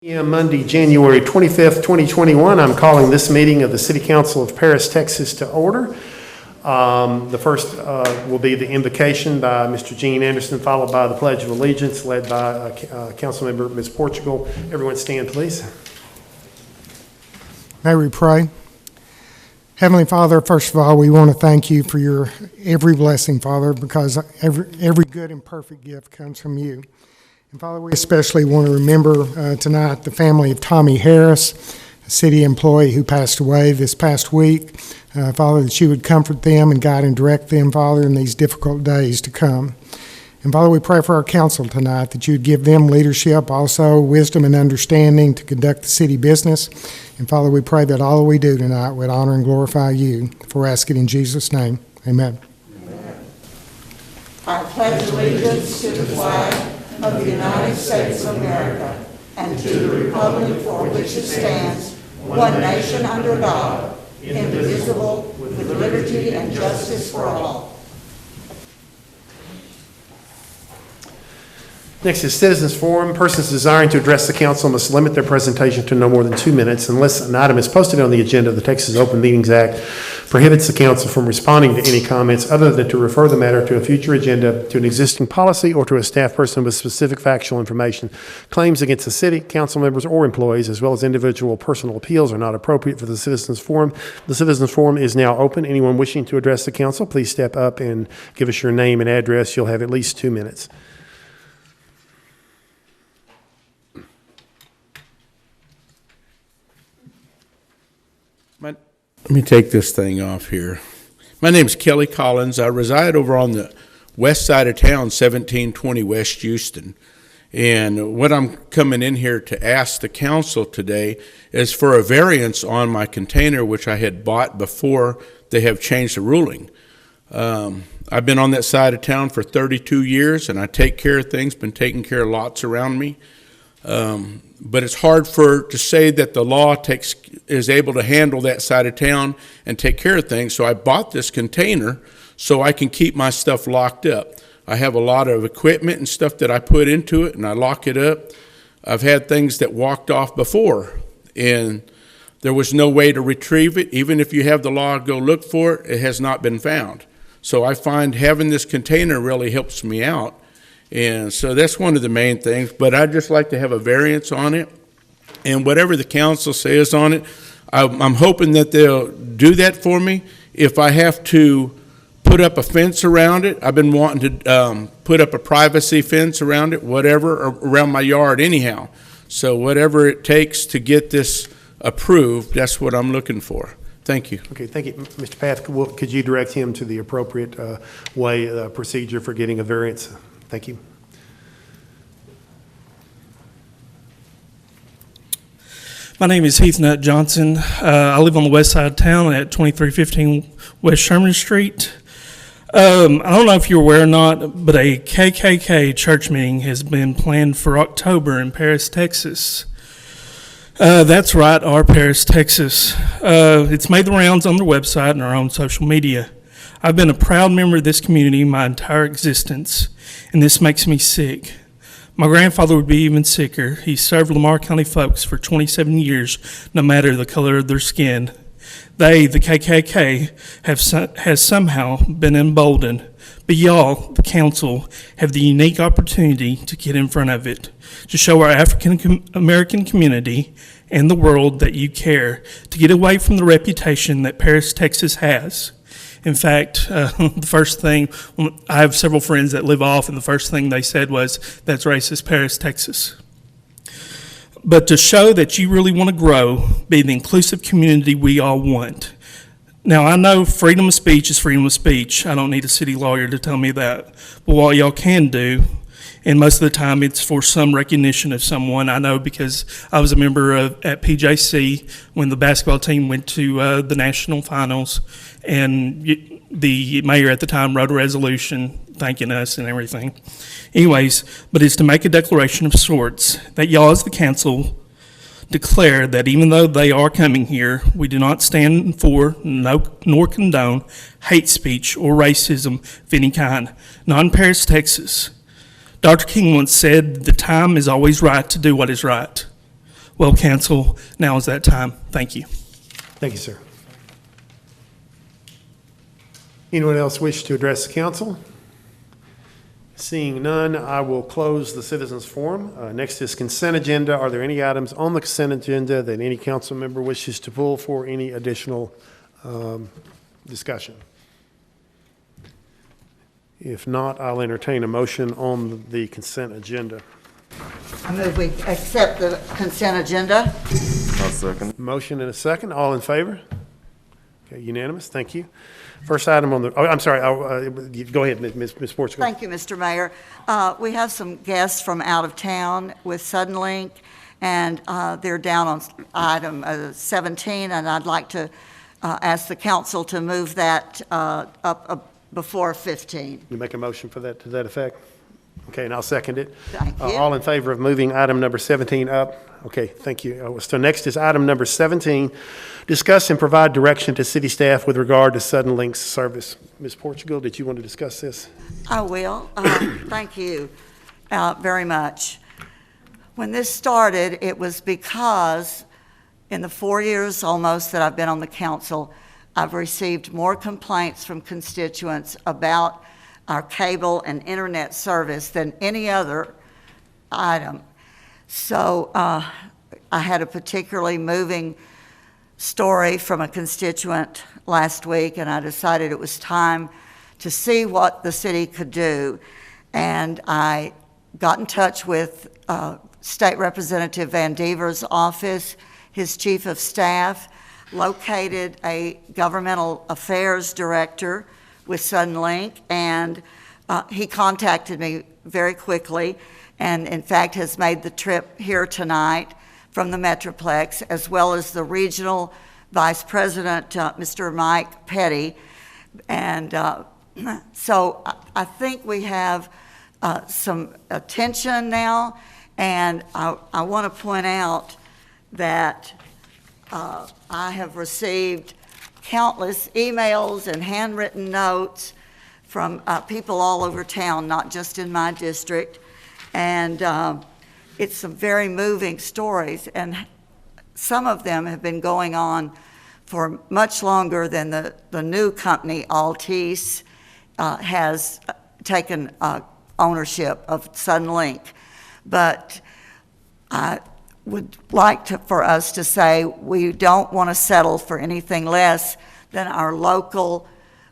Monday, January 25th, 2021. I'm calling this meeting of the City Council of Paris, Texas to order. The first will be the invocation by Mr. Gene Anderson, followed by the Pledge of Allegiance led by Councilmember Ms. Portugal. Everyone stand, please. May we pray? Heavenly Father, first of all, we want to thank you for your every blessing, Father, because every good and perfect gift comes from you. And Father, we especially want to remember tonight the family of Tommy Harris, a city employee who passed away this past week. Father, that you would comfort them and guide and direct them, Father, in these difficult days to come. And Father, we pray for our council tonight, that you would give them leadership, also wisdom and understanding to conduct the city business. And Father, we pray that all that we do tonight would honor and glorify you. For we ask it in Jesus' name. Amen. Amen. I pledge allegiance to the flag of the United States of America and to the republic for which it stands, one nation under God, indivisible, with liberty and justice for all. Next is Citizens Forum. Persons desiring to address the council must limit their presentation to no more than 2 minutes unless an item is posted on the agenda. The Texas Open Meetings Act prohibits the council from responding to any comments other than to refer the matter to a future agenda, to an existing policy, or to a staff person with specific factual information. Claims against the city, council members, or employees, as well as individual personal appeals, are not appropriate for the Citizens Forum. The Citizens Forum is now open. Anyone wishing to address the council, please step up and give us your name and address. You'll have at least 2 minutes. Let me take this thing off here. My name is Kelly Collins. I reside over on the west side of town, 1720 West Houston. And what I'm coming in here to ask the council today is for a variance on my container, which I had bought before they have changed the ruling. I've been on that side of town for 32 years, and I take care of things, been taking care of lots around me. But it's hard to say that the law is able to handle that side of town and take care of things. So I bought this container so I can keep my stuff locked up. I have a lot of equipment and stuff that I put into it, and I lock it up. I've had things that walked off before, and there was no way to retrieve it. Even if you have the law, go look for it, it has not been found. So I find having this container really helps me out. And so that's one of the main things, but I'd just like to have a variance on it. And whatever the council says on it, I'm hoping that they'll do that for me. If I have to put up a fence around it, I've been wanting to put up a privacy fence around it, whatever, around my yard anyhow. So whatever it takes to get this approved, that's what I'm looking for. Thank you. Okay, thank you. Mr. Path, could you direct him to the appropriate procedure for getting a variance? Thank you. My name is Heath Nutt Johnson. I live on the west side of town at 2315 West Sherman Street. I don't know if you're aware or not, but a KKK church meeting has been planned for October in Paris, Texas. That's right, our Paris, Texas. It's made the rounds on their website and our own social media. I've been a proud member of this community my entire existence, and this makes me sick. My grandfather would be even sicker. He served Lamar County folks for 27 years, no matter the color of their skin. They, the KKK, has somehow been emboldened, but y'all, the council, have the unique opportunity to get in front of it, to show our African American community and the world that you care, to get away from the reputation that Paris, Texas has. In fact, the first thing, I have several friends that live off, and the first thing they said was, that's racist, Paris, Texas. But to show that you really want to grow, be the inclusive community we all want. Now, I know freedom of speech is freedom of speech. I don't need a city lawyer to tell me that. But what y'all can do, and most of the time it's for some recognition of someone. I know because I was a member at PJC when the basketball team went to the national finals, and the mayor at the time wrote a resolution thanking us and everything. Anyways, but it's to make a declaration of sorts that y'all as the council declare that even though they are coming here, we do not stand for nor condone hate speech or racism of any kind, not in Paris, Texas. Dr. King once said, the time is always right to do what is right. well, council, now is that time. Thank you. Thank you, sir. Anyone else wish to address the council? Seeing none, I will close the citizens forum. Next is consent agenda. Are there any items on the consent agenda that any council member wishes to pull for any additional discussion? If not, I'll entertain a motion on the consent agenda. I move we accept the consent agenda. I'll second. Motion and a second. All in favor? Okay, unanimous. Thank you. First item on the, oh, I'm sorry. Go ahead, Ms. Portugal. Thank you, Mr. Mayor. We have some guests from out of town with Suddenlink, and they're down on item 17, and I'd like to ask the council to move that up before 15. You make a motion for that, to that effect? Okay, and I'll second it. Thank you. All in favor of moving item number 17 up? Okay, thank you. So next is item number 17, discuss and provide direction to city staff with regard to Suddenlink's service. Ms. Portugal, did you want to discuss this? I will. Thank you very much. When this started, it was because in the 4 years almost that I've been on the council, I've received more complaints from constituents about our cable and internet service than any other item. So I had a particularly moving story from a constituent last week, and I decided it was time to see what the city could do. And I got in touch with State Representative Van Dever's office, his chief of staff, located a governmental affairs director with Suddenlink, and he contacted me very quickly, and in fact has made the trip here tonight from the Metroplex, as well as the regional vice president, Mr. Mike Petty. And so I think we have some attention now, and I want to point out that I have received countless emails and handwritten notes from people all over town, not just in my district. And it's some very moving stories, and some of them have been going on for much longer than the new company, Altice, has taken ownership of Suddenlink. But I would like for us to say we don't want to settle for anything less than our local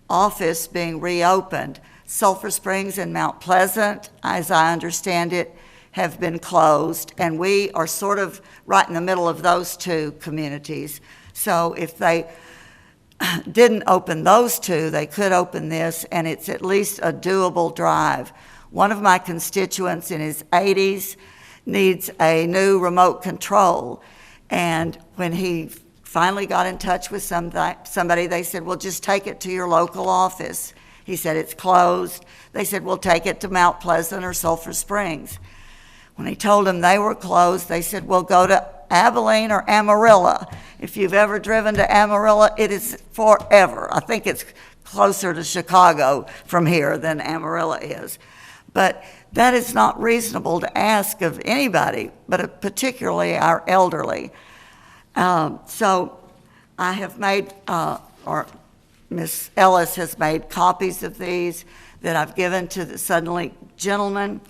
office being reopened. Sulphur Springs and Mount Pleasant, as I understand it, have been closed, and we are sort of right in the middle of those two communities. So if they didn't open those two, they could open this, and it's at least a doable drive. One of my constituents in his 80s needs a new remote control, and when he finally got in touch with somebody, they said, well, just take it to your local office. He said, it's closed. They said, well, take it to Mount Pleasant or Sulphur Springs. When he told them they were closed, they said, well, go to Abilene or Amarillo. If you've ever driven to Amarillo, it is forever. I think it's closer to Chicago from here than Amarillo is. But that is not reasonable to ask of anybody, but particularly our elderly. So I have made, or Ms. Ellis has made copies of these that I've given to the Suddenlink gentleman.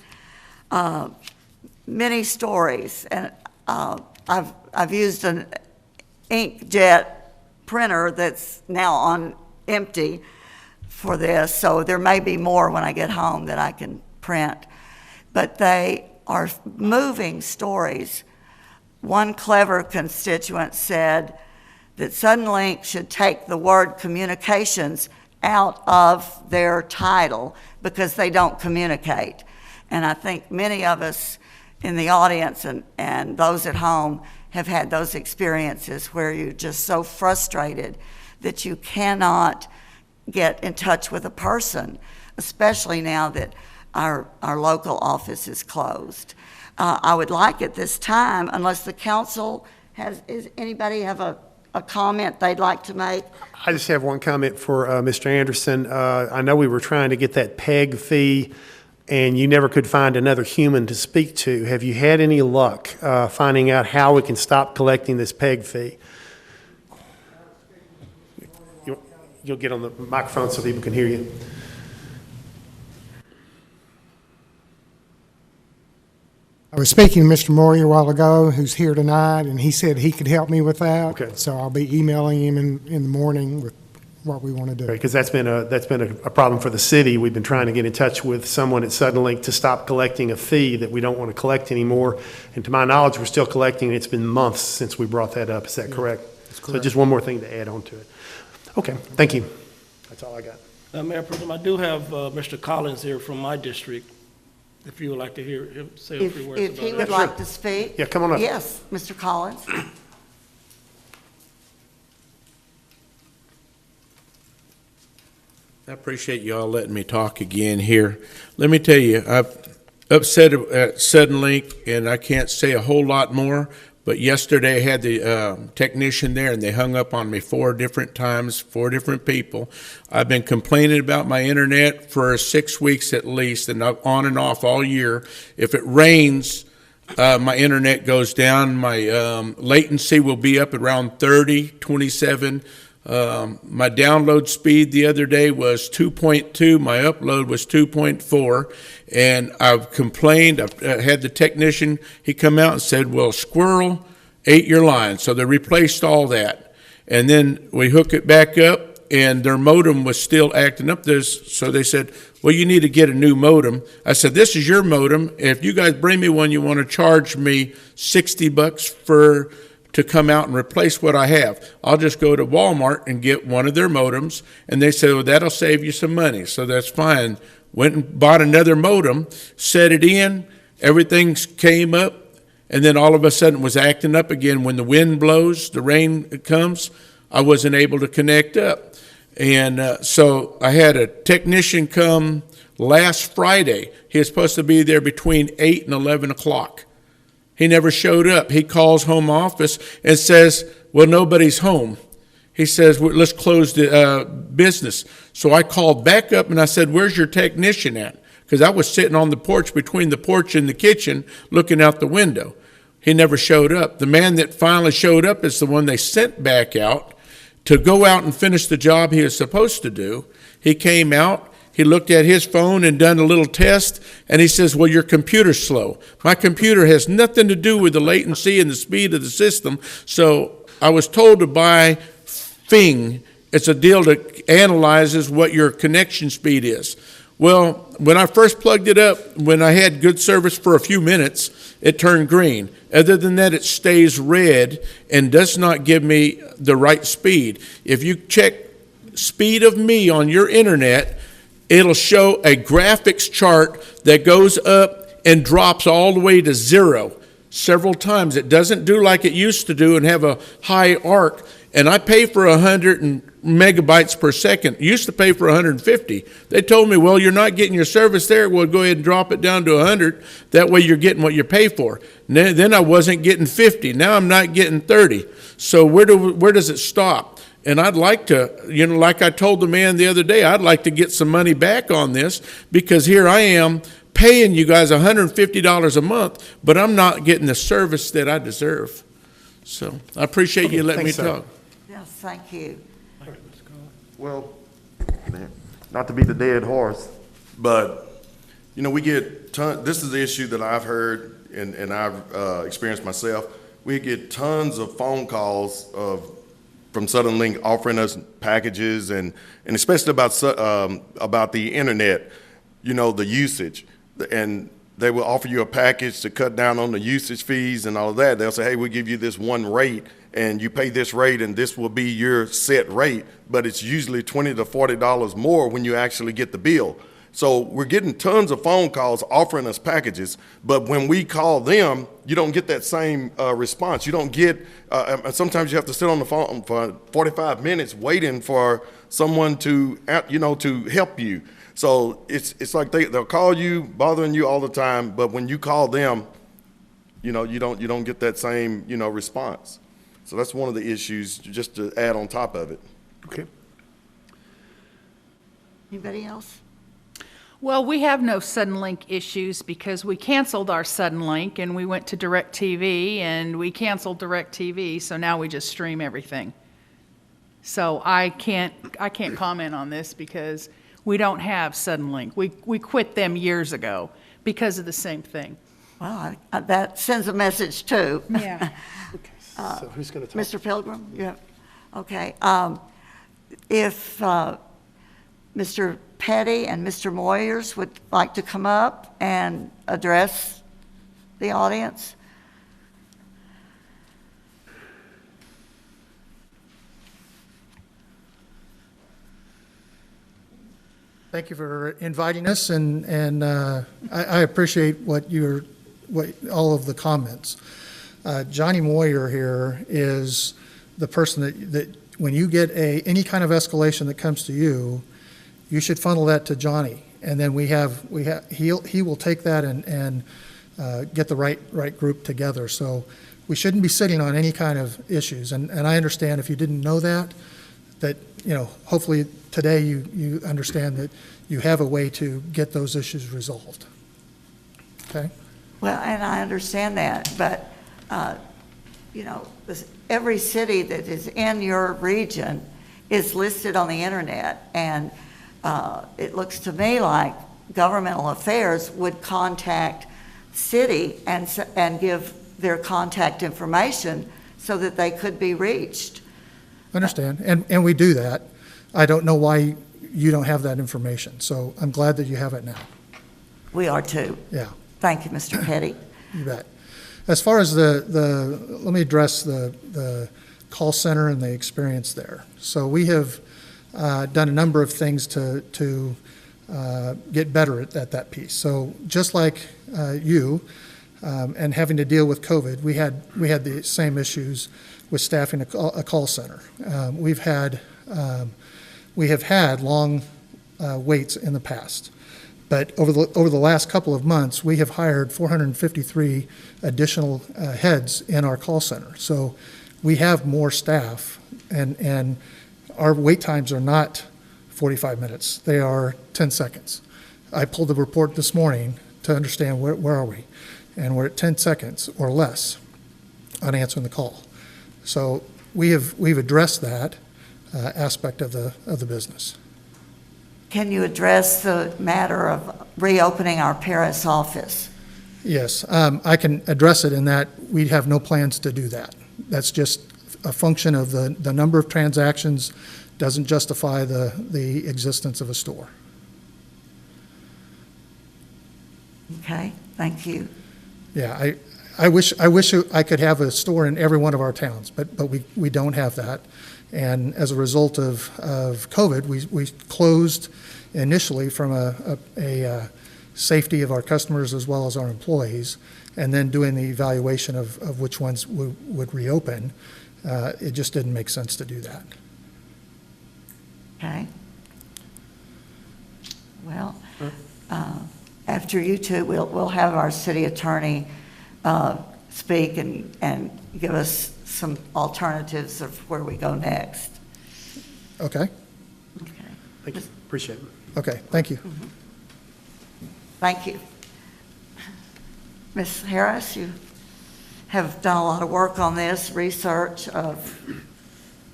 Many stories, and I've used an inkjet printer that's now on empty for this, so there may be more when I get home that I can print. But they are moving stories. One clever constituent said that Suddenlink should take the word communications out of their title because they don't communicate. And I think many of us in the audience and those at home have had those experiences where you're just so frustrated that you cannot get in touch with a person, especially now that our local office is closed. I would like at this time, unless the council does anybody have a comment they'd like to make? I just have one comment for Mr. Anderson. I know we were trying to get that PEG fee and you never could find another human to speak to, have you had any luck finding out how we can stop collecting this PEG fee? You'll get on the microphone so people can hear you. I was speaking to Mr. Moyer a while ago, who's here tonight, and he said he could help me with that. Okay. So I'll be emailing him in the morning with what we want to do. Because that's been a problem for the city. We've been trying to get in touch with someone at Suddenlink to stop collecting a fee that we don't want to collect anymore. And to my knowledge, we're still collecting. It's been months since we brought that up. Is that correct? That's So correct. just one more thing to add on to it. Okay, thank you. That's all I got. Mayor Pro Tem, I do have Mr. Collins here from my district, if you would like to hear him say a If few words if he about would it. like to speak? Yeah, come on up. Yes, Mr. Collins. I appreciate you all letting me talk again here. Let me tell you, I've upset at Suddenlink, and I can't say a whole lot more, but yesterday I had the technician there, and they hung up on me 4 different times, 4 different people. I've been complaining about my internet for 6 weeks at least, and on and off all year. If it rains, my internet goes down. My latency will be up at around 30, 27. My download speed the other day was 2.2. My upload was 2.4. And I've complained. I've had the technician, he come out and said, well, Squirrel ate your line. So they replaced all that. And then we hook it back up, and their modem was still acting up. So they said, well, you need to get a new modem. I said, this is your modem. If you guys bring me one, you want to charge me $60 to come out and replace what I have. I'll just go to Walmart and get one of their modems. And they said, well, that'll save you some money. So that's fine. Went and bought another modem, set it in, everything came up, and then all of a sudden it was acting up again. When the wind blows, the rain comes, I wasn't able to connect up. And so I had a technician come last Friday. He was supposed to be there between 8 and 11 o'clock. He never showed up. He calls home office and says, well, nobody's home. He says, well, let's close the business. So I called back up and I said, where's your technician at? Because I was sitting on the porch, between the porch and the kitchen, looking out the window. He never showed up. The man that finally showed up is the one they sent back out to go out and finish the job he was supposed to do. He came out. He looked at his phone and done a little test, and he says, well, your computer's slow. My computer has nothing to do with the latency and the speed of the system. So I was told to buy Fing. It's a deal that analyzes what your connection speed is. Well, when I first plugged it up, when I had good service for a few minutes, it turned green. Other than that, it stays red and does not give me the right speed. If you check speed of me on your internet, it'll show a graphics chart that goes up and drops all the way to 0 several times. It doesn't do like it used to do and have a high arc. And I pay for 100 megabytes per second. Used to pay for 150. They told me, well, you're not getting your service there. Well, go ahead and drop it down to 100. That way you're getting what you pay for. Then I wasn't getting 50. Now I'm not getting 30. So where does it stop? And I'd like to, like I told the man the other day, I'd like to get some money back on this, because here I am paying you guys $150 a month, but I'm not getting the service that I deserve. So I appreciate you letting me Thanks, sir. talk. Yes, thank you. Well, not to beat the dead horse, but, we get this is the issue that I've heard and I've experienced myself. We get tons of phone calls from Suddenlink offering us packages and especially about the internet, the usage. And they will offer you a package to cut down on the usage fees and all of that. They'll say, hey, we'll give you this one rate, and you pay this rate, and this will be your set rate. But it's usually $20 to $40 more when you actually get the bill. So we're getting tons of phone calls offering us packages, but when we call them, you don't get that same response. You don't get, sometimes you have to sit on the phone for 45 minutes waiting for someone to help you. So it's like they'll call you, bothering you all the time, but when you call them, you don't get that same, response. So that's one of the issues, just to add on top of it. Okay. Anybody else? Well, we have no Suddenlink issues because we canceled our Suddenlink and we went to DirecTV and we canceled DirecTV, so now we just stream everything. So I can't comment on this because we don't have Suddenlink. We quit them years ago because of the same thing. Well, that sends a message too. Yeah. So who's going to talk? Mr. Pilgrim? Yeah. Okay. If Mr. Petty and Mr. Moyers would like to come up and address the audience. Thank you for inviting us, and I appreciate what all of the comments. Johnny Moyer here is the person that when you get any kind of escalation that comes to you, you should funnel that to Johnny, and then he will take that and get the right group together. So we shouldn't be sitting on any kind of issues, and I understand if you didn't know that hopefully today you understand that you have a way to get those issues resolved. Okay? Well, and I understand that, but, every city that is in your region is listed on the internet, and it looks to me like governmental affairs would contact city and give their contact information so that they could be reached. Understand, and we do that. I don't know why you don't have that information, so I'm glad that you have it now. We are too. Yeah. Thank you, Mr. Petty. You bet. As far as let me address the call center and the experience there. So we have done a number of things to get better at that piece. So just like you and having to deal with COVID, we had the same issues with staffing a call center. We have had long waits in the past. But over the last couple of months, we have hired 453 additional heads in our call center. So we have more staff, and our wait times are not 45 minutes. They are 10 seconds. I pulled the report this morning to understand where are we, and we're at 10 seconds or less on answering the call. So we've addressed that aspect of the business. Can you address the matter of reopening our Paris office? Yes, I can address it in that we have no plans to do that. That's just a function of the number of transactions doesn't justify the existence of a store. Okay, thank you. Yeah, I wish I could have a store in every one of our towns, but we don't have that. And as a result of COVID, we closed initially from a safety of our customers as well as our employees, and then doing the evaluation of which ones would reopen. It just didn't make sense to do that. Okay. Well, after you two, we'll have our city attorney speak and give us some alternatives of where we go next. Okay. Okay. Thank you. Appreciate it. Okay, thank you. Thank you. Ms. Harris, you have done a lot of work on this, research of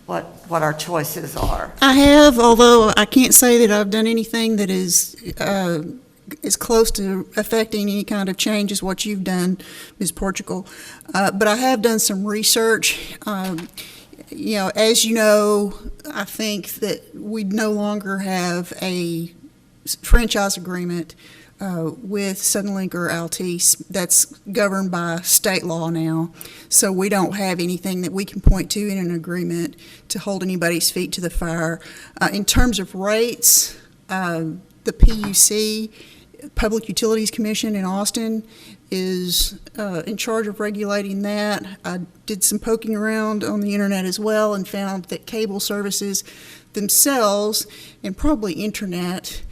what our choices are. I have, although I can't say that I've done anything that is close to affecting any kind of change as what you've done, Ms. Portugal. But I have done some research. As you know, I think that we no longer have a franchise agreement with Suddenlink or Altice that's governed by state law now. So we don't have anything that we can point to in an agreement to hold anybody's feet to the fire. In terms of rates, the PUC, Public Utilities Commission in Austin, is in charge of regulating that. I did some poking around on the internet as well and found that cable services themselves, and probably internet,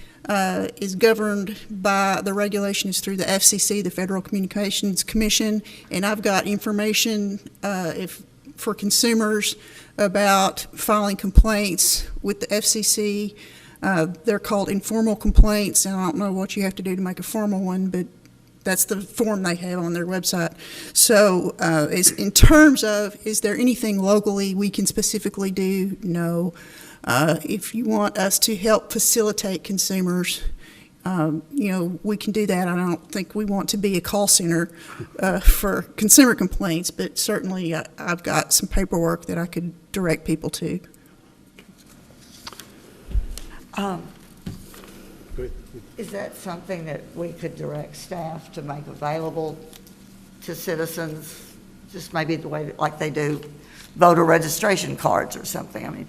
is governed by the regulations through the FCC, the Federal Communications Commission, and I've got information for consumers about filing complaints with the FCC They're called informal complaints, and I don't know what you have to do to make a formal one, but that's the form they have on their website. So in terms of, is there anything locally we can specifically do? No. If you want us to help facilitate consumers, we can do that. I don't think we want to be a call center for consumer complaints, but certainly I've got some paperwork that I could direct people to. Is that something that we could direct staff to make available to citizens, just maybe the way, like they do voter registration cards or something? I mean,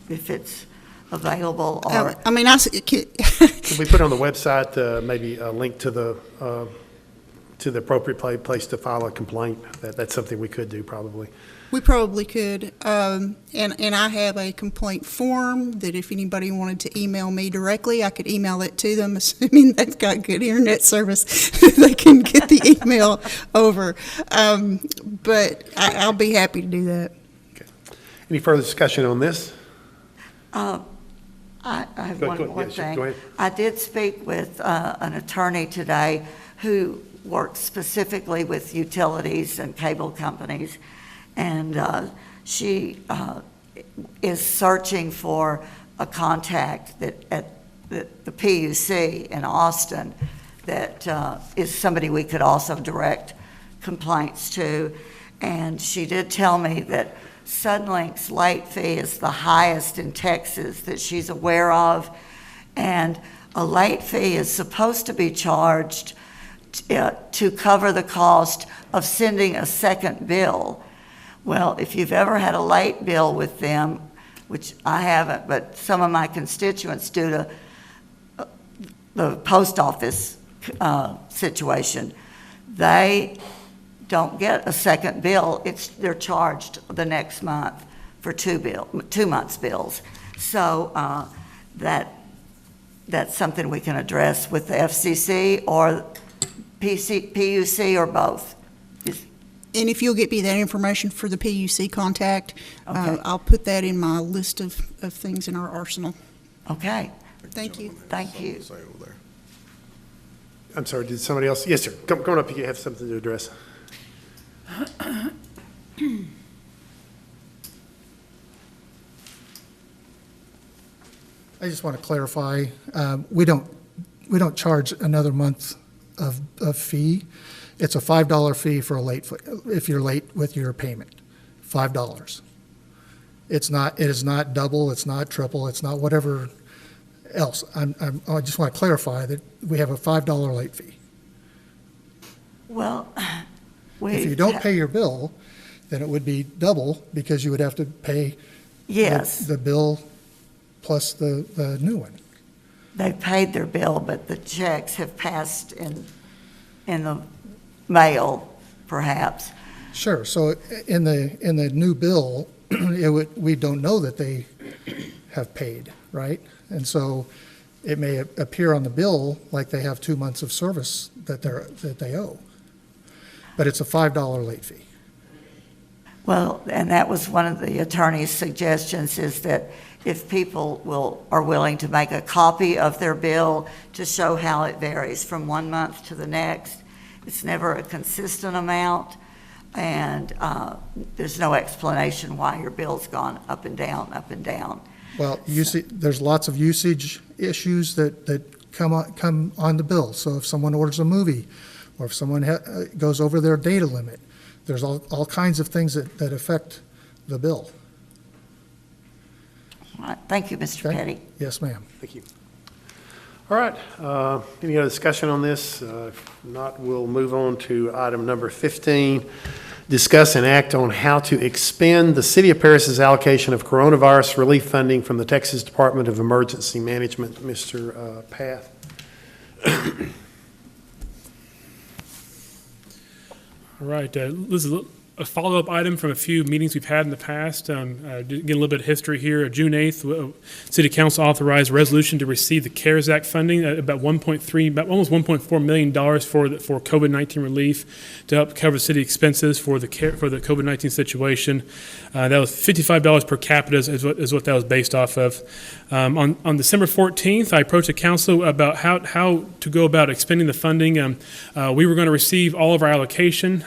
if it's available or... Could we put on the website maybe a link to the appropriate place to file a complaint? That's something we could do probably. We probably could, and I have a complaint form that if anybody wanted to email me directly, I could email it to them, assuming they've got good internet service, they can get the email over. But I'll be happy to do that. Okay. Any further discussion on this? I have Go one ahead. more Yes, thing. go ahead. I did speak with an attorney today who works specifically with utilities and cable companies, and she is searching for a contact at the PUC in Austin that is somebody we could also direct complaints to. And she did tell me that Suddenlink's late fee is the highest in Texas that she's aware of, and a late fee is supposed to be charged to cover the cost of sending a second bill. Well, if you've ever had a late bill with them, which I haven't, but some of my constituents due to the post office situation, they don't get a second bill. They're charged the next month for 2 months' bills. So that's something we can address with the FCC or PUC or both. And if you'll get me that information for the PUC contact, Okay. I'll put that in my list of things in our arsenal. Okay, Thank you. thank you. Say over there. I'm sorry, did somebody else? Yes, sir. Come on up, you have something to address. I just want to clarify, we don't charge another month of fee. It's a $5 fee for if you're late with your payment, $5. It is not double, it's not triple, it's not whatever else. I just want to clarify that we have a $5 late fee. Well, If you don't pay your bill, then it would be double because you would have to pay yes, the bill plus the new one. they paid their bill, but the checks have passed in the mail, perhaps. Sure, so in the new bill, we don't know that they have paid, right? And so it may appear on the bill like they have 2 months of service that they owe. But it's a $5 late fee. Well, and that was one of the attorney's suggestions, is that if people are willing to make a copy of their bill to show how it varies from 1 month to the next. It's never a consistent amount, and there's no explanation why your bill's gone up and down, up and down. Well, there's lots of usage issues that come on the bill. So if someone orders a movie, or if someone goes over their data limit, there's all kinds of things that affect the bill. All right. Thank you, Mr. Okay? Petty. Yes, ma'am. Thank you. All right, any other discussion on this? If not, we'll move on to item number 15, discuss and act on how to expend the City of Paris's allocation of coronavirus relief funding from the Texas Department of Emergency Management. Mr. Path. All right, this is a follow-up item from a few meetings we've had in the past. Get a little bit of history here. June 8th, City Council authorized a resolution to receive the CARES Act funding, about almost $1.4 million for COVID-19 relief to help cover city expenses for the COVID-19 situation. That was $55 per capita is what that was based off of. On December 14th, I approached the council about how to go about expending the funding. We were going to receive all of our allocation.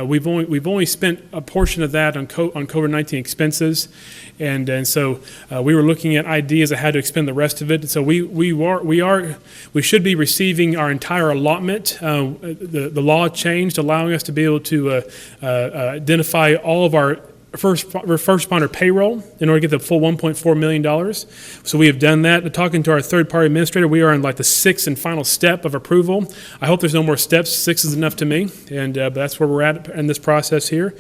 We've only spent a portion of that on COVID-19 expenses, and so we were looking at ideas of how to expend the rest of it. So we should be receiving our entire allotment. The law changed, allowing us to be able to identify all of our first responder payroll in order to get the full $1.4 million. So we have done that. Talking to our third-party administrator, we are in like the sixth and final step of approval. I hope there's no more steps. 6 is enough to me, and but that's where we're at in this process here.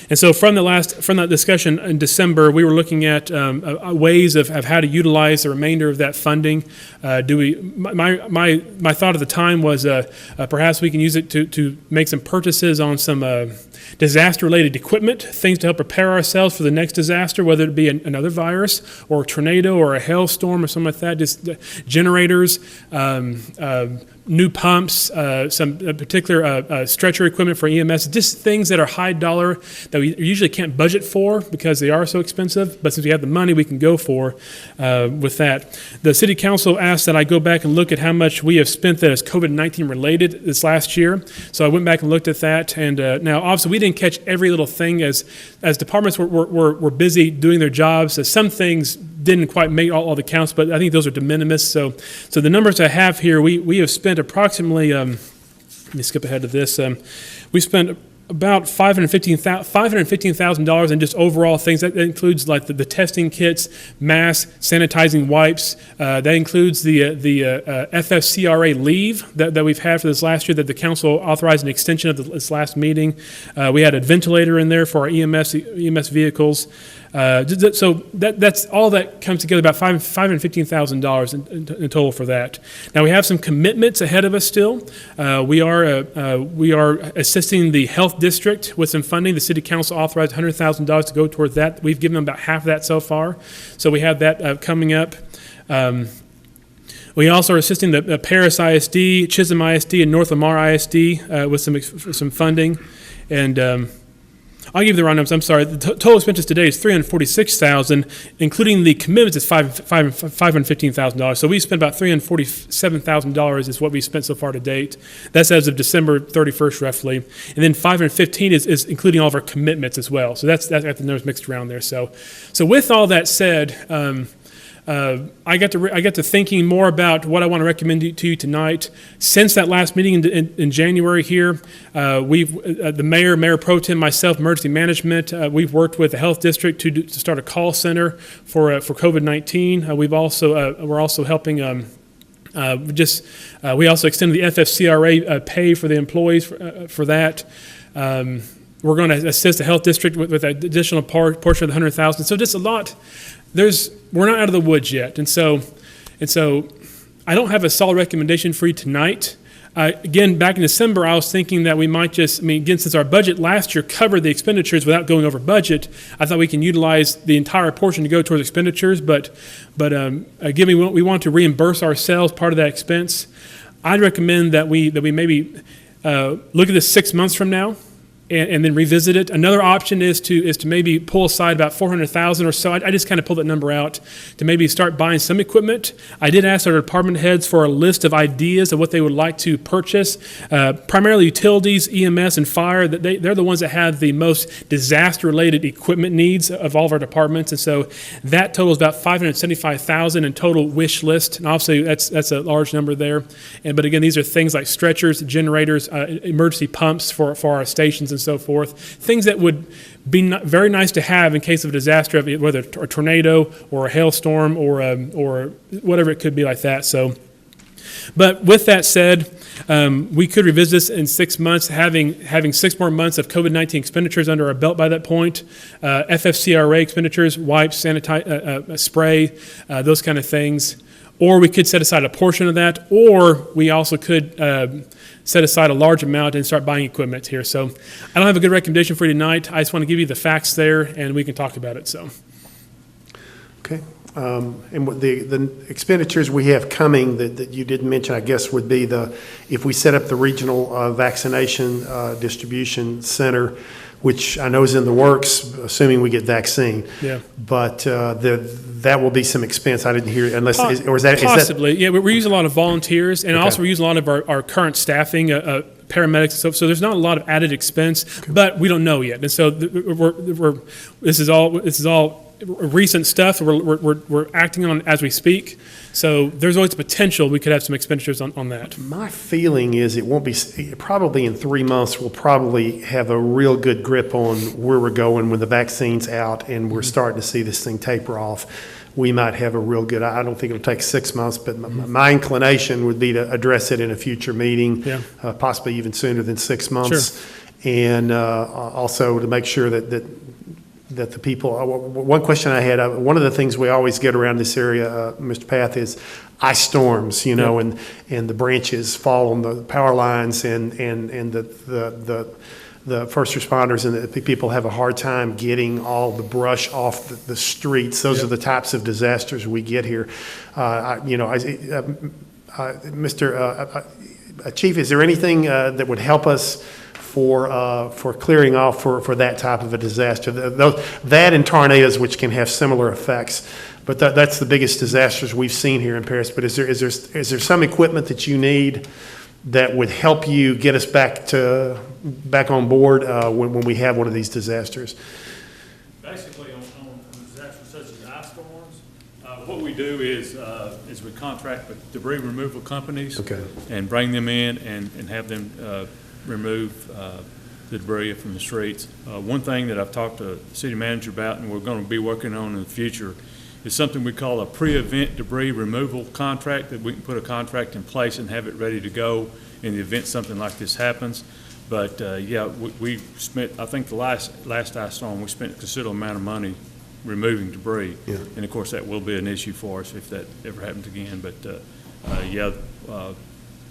And so from that discussion in December, we were looking at ways of how to utilize the remainder of that funding. My thought at the time was perhaps we can use it to make some purchases on some disaster-related equipment, things to help prepare ourselves for the next disaster, whether it be another virus or a tornado or a hailstorm or something like that, just generators, new pumps, some particular stretcher equipment for EMS, just things that are high dollar that we usually can't budget for because they are so expensive, but since we have the money, we can go for with that. The City Council asked that I go back and look at how much we have spent that is COVID-19 related this last year. So I went back and looked at that, and now obviously we didn't catch every little thing as departments were busy doing their jobs. Some things didn't quite make all the counts, but I think those are de minimis. So the numbers I have here, we have spent approximately, let me skip ahead to this, we spent about $515,000 in just overall things. That includes like the testing kits, masks, sanitizing wipes. That includes the FFCRA leave that we've had for this last year that the council authorized an extension of this last meeting. We had a ventilator in there for our EMS vehicles. So that's all that comes together, about $515,000 in total for that. Now we have some commitments ahead of us still. We are assisting the health district with some funding. The city council authorized $100,000 to go towards that. We've given them about half of that so far. So we have that coming up. We also are assisting the Paris ISD, Chisholm ISD, and North Lamar ISD with some funding. And I'll give you the round numbers. I'm sorry. The total expenses today is $346,000, including the commitments is $515,000. So we spent about $347,000 is what we spent so far to date. That's as of December 31st, roughly. And then $515 is including all of our commitments as well. So that's got the numbers mixed around there. So with all that said, I got to thinking more about what I want to recommend to you tonight. Since that last meeting in January here, the mayor pro tem, myself, emergency management, we've worked with the health district to start a call center for COVID-19. We're also helping. We also extended the FFCRA pay for the employees for that. We're going to assist the health district with an additional portion of the $100,000. So just a lot. We're not out of the woods yet, and so I don't have a solid recommendation for you tonight. Again, back in December, I was thinking that we might again, since our budget last year covered the expenditures without going over budget, I thought we can utilize the entire portion to go towards expenditures. But again, we want to reimburse ourselves part of that expense. I'd recommend that we maybe look at this 6 months from now. And then revisit it. Another option is to maybe pull aside about $400,000 or so. I just kind of pulled that number out to maybe start buying some equipment. I did ask our department heads for a list of ideas of what they would like to purchase. Primarily utilities, EMS, and fire. They're the ones that have the most disaster-related equipment needs of all of our departments. And so that totals about $575,000 in total wish list. And obviously that's a large number there. But again, these are things like stretchers, generators, emergency pumps for our stations and so forth, things that would be very nice to have in case of a disaster, whether a tornado or a hailstorm or whatever it could be like that. So, but with that said, we could revisit this in 6 months, having 6 more months of COVID-19 expenditures under our belt by that point, FFCRA expenditures, wipes, spray, those kind of things. Or we could set aside a portion of that, or we also could set aside a large amount and start buying equipment here. So I don't have a good recommendation for you tonight. I just want to give you the facts there, and we can talk about it. So. Okay. And what the expenditures we have coming that you didn't mention, I guess, would be if we set up the regional vaccination distribution center, which I know is in the works, assuming we get vaccine. Yeah. But that will be some expense. I didn't hear, unless, or is that? Possibly, yeah. We're using a lot of volunteers, and also we're using a lot of our current staffing, paramedics and stuff. So there's not a lot of added expense, but we don't know yet. And so this is all recent stuff. We're acting on as we speak. So there's always the potential we could have some expenditures on that. My feeling is it won't be, probably in 3 months, we'll probably have a real good grip on where we're going when the vaccine's out and we're starting to see this thing taper off. We might have a real good, I don't think it'll take 6 months, but my inclination would be to address it in a future meeting, possibly even sooner than 6 months. Sure. And also to make sure that the people, one question I had, one of the things we always get around this area, Mr. Path, is ice storms, and the branches fall on the power lines and the first responders and the people have a hard time getting all the brush off the streets. Those are the types of disasters we get here. Mr. Chief, is there anything that would help us for clearing off for that type of a disaster? That and tornadoes, which can have similar effects, but that's the biggest disasters we've seen here in Paris. But is there some equipment that you need that would help you get us back on board when we have one of these disasters? Basically, on disasters such as ice storms, what we do is we contract with debris removal companies and bring them in and have them remove the debris from the streets. One thing that I've talked to the city manager about and we're going to be working on in the future is something we call a pre-event debris removal contract, that we can put a contract in place and have it ready to go in the event something like this happens. But we spent, I think the last ice storm, we spent a considerable amount of money removing debris. Yeah. And of course that will be an issue for us if that ever happens again. But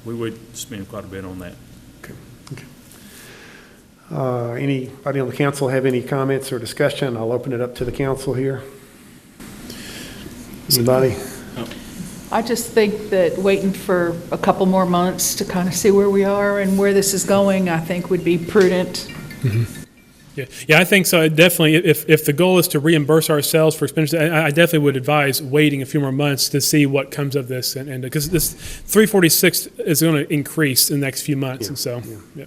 we would spend quite a bit on that. Anybody on the council have any comments or discussion? I'll open it up to the council here. Anybody? I just think that waiting for a couple more months to kind of see where we are and where this is going, I think would be prudent. Mm-hmm. Yeah, I think so. Definitely, if the goal is to reimburse ourselves for expenditures, I definitely would advise waiting a few more months to see what comes of this, and because this 346 is going to increase in the next few months, and so. Yeah.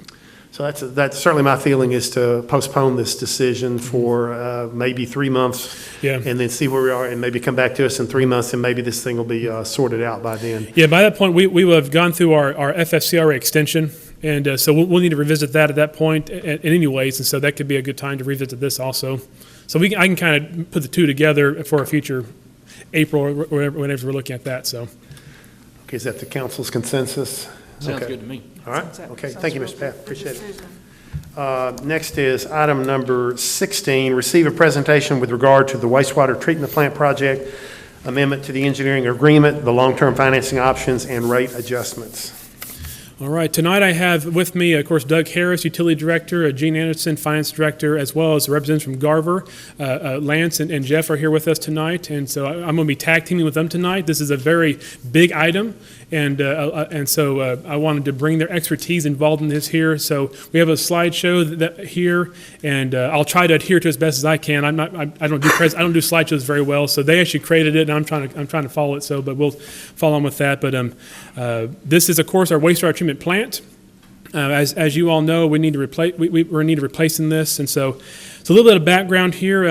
So that's certainly my feeling, is to postpone this decision for maybe 3 months, and then see where we are, and maybe come back to us in 3 months, and maybe this thing will be sorted out by then. Yeah, by that point, we will have gone through our FFCRA extension, and so we'll need to revisit that at that point in any ways, and so that could be a good time to revisit this also. So I can kind of put the two together for a future April or whenever we're looking at that. So. Okay, is that the council's consensus? Sounds good to me. All right. Okay. Thank you, Mr. Path. Appreciate it. Next is item number 16, receive a presentation with regard to the wastewater treatment plant project, amendment to the engineering agreement, the long-term financing options, and rate adjustments. All right. Tonight I have with me, of course, Doug Harris, Utility Director, Gene Anderson, Finance Director, as well as representatives from Garver. Lance and Jeff are here with us tonight, and so I'm going to be tag teaming with them tonight. This is a very big item, and so I wanted to bring their expertise involved in this here. So we have a slideshow here, and I'll try to adhere to it as best as I can. I don't do slideshows very well, so they actually created it, and I'm trying to follow it. So, but we'll follow on with that. But this is, of course, our wastewater treatment plant. As you all know, we need to replace. We're in need of replacing this, and so a little bit of background here.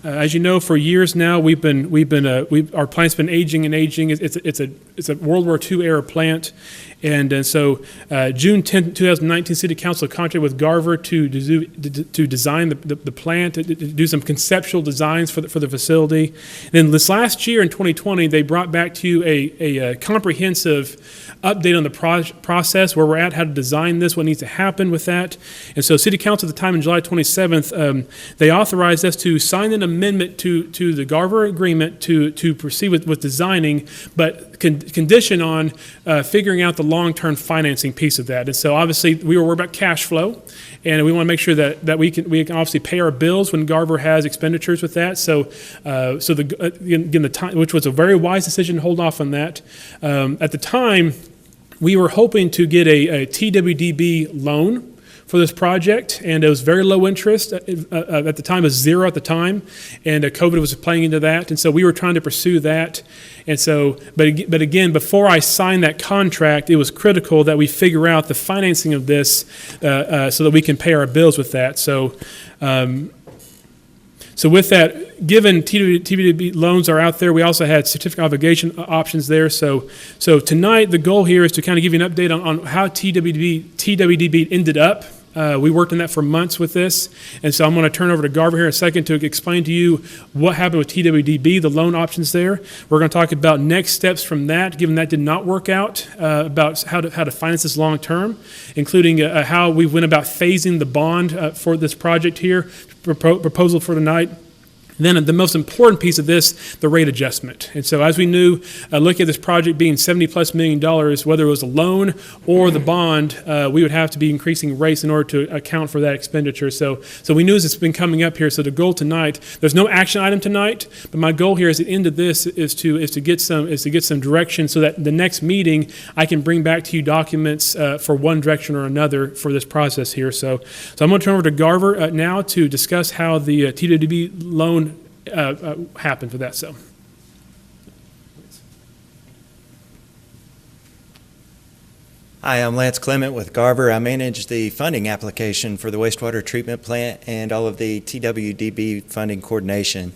As you know, for years now, our plant's been aging and aging. It's a World War II era plant, and so June 10, 2019, City Council contracted with Garver to design the plant, to do some conceptual designs for the facility. And then this last year in 2020, they brought back to you a comprehensive update on the process, where we're at, how to design this, what needs to happen with that. And so City Council at the time, on July 27th, they authorized us to sign an amendment to the Garver Agreement to proceed with designing, but condition on figuring out the long-term financing piece of that. And so obviously, we were worried about cash flow, and we want to make sure that we can obviously pay our bills when Garver has expenditures with that. So the time, which was a very wise decision to hold off on that. At the time, we were hoping to get a TWDB loan for this project, and it was very low interest. At the time, it was zero at the time, and COVID was playing into that, and so we were trying to pursue that. And so, but again, before I signed that contract, it was critical that we figure out the financing of this so that we can pay our bills with that. So with that, given TWDB loans are out there, we also had certificate of obligation options there. So tonight, the goal here is to kind of give you an update on how TWDB ended up. We worked on that for months with this, and so I'm going to turn over to Garver here in a second to explain to you what happened with TWDB, the loan options there. We're going to talk about next steps from that, given that did not work out, about how to finance this long term, including how we went about phasing the bond for this project here, proposal for tonight. Then the most important piece of this, the rate adjustment. And so as we knew, looking at this project being $70+ million, whether it was a loan or the bond, we would have to be increasing rates in order to account for that expenditure. So we knew this has been coming up here. So the goal tonight, there's no action item tonight, but my goal here is at the end of this is to get some direction so that the next meeting I can bring back to you documents for one direction or another for this process here. So I'm going to turn over to Garver now to discuss how the TWDB loan happened for that. So, hi, I'm Lance Clement with Garver. I manage the funding application for the wastewater treatment plant and all of the TWDB funding coordination.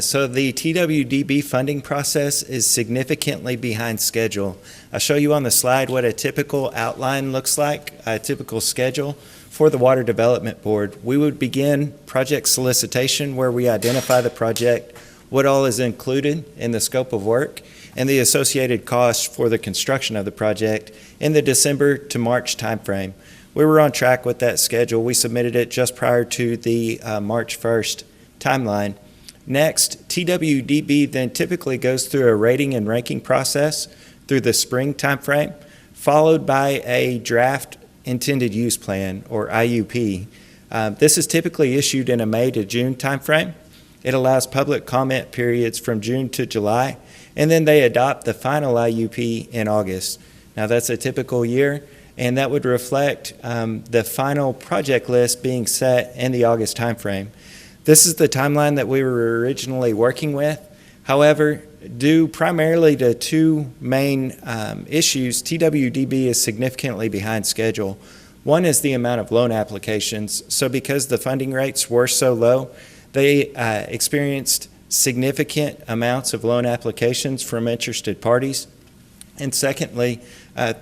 So the TWDB funding process is significantly behind schedule. I'll show you on the slide what a typical outline looks like, a typical schedule. For the Water Development Board, we would begin project solicitation where we identify the project, what all is included in the scope of work, and the associated costs for the construction of the project in the December to March timeframe. We were on track with that schedule. We submitted it just prior to the March 1st timeline. Next, TWDB then typically goes through a rating and ranking process through the spring timeframe, followed by a draft intended use plan, or IUP. This is typically issued in a May to June timeframe. It allows public comment periods from June to July, and then they adopt the final IUP in August. Now that's a typical year, and that would reflect the final project list being set in the August timeframe. This is the timeline that we were originally working with. However, due primarily to two main issues, TWDB is significantly behind schedule. One is the amount of loan applications. So because the funding rates were so low, they experienced significant amounts of loan applications from interested parties. And secondly,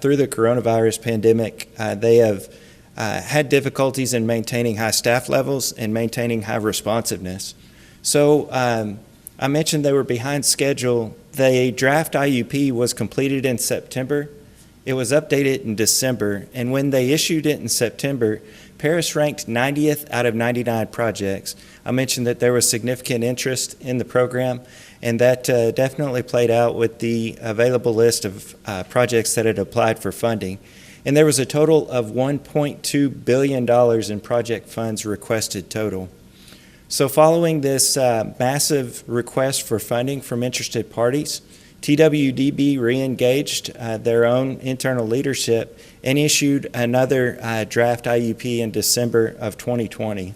through the coronavirus pandemic, they have had difficulties in maintaining high staff levels and maintaining high responsiveness. So I mentioned they were behind schedule. The draft IUP was completed in September. It was updated in December, and when they issued it in September, Paris ranked 90th out of 99 projects. I mentioned that there was significant interest in the program, and that definitely played out with the available list of projects that had applied for funding. And there was a total of $1.2 billion in project funds requested total. So following this massive request for funding from interested parties, TWDB re-engaged their own internal leadership and issued another draft IUP in December of 2020.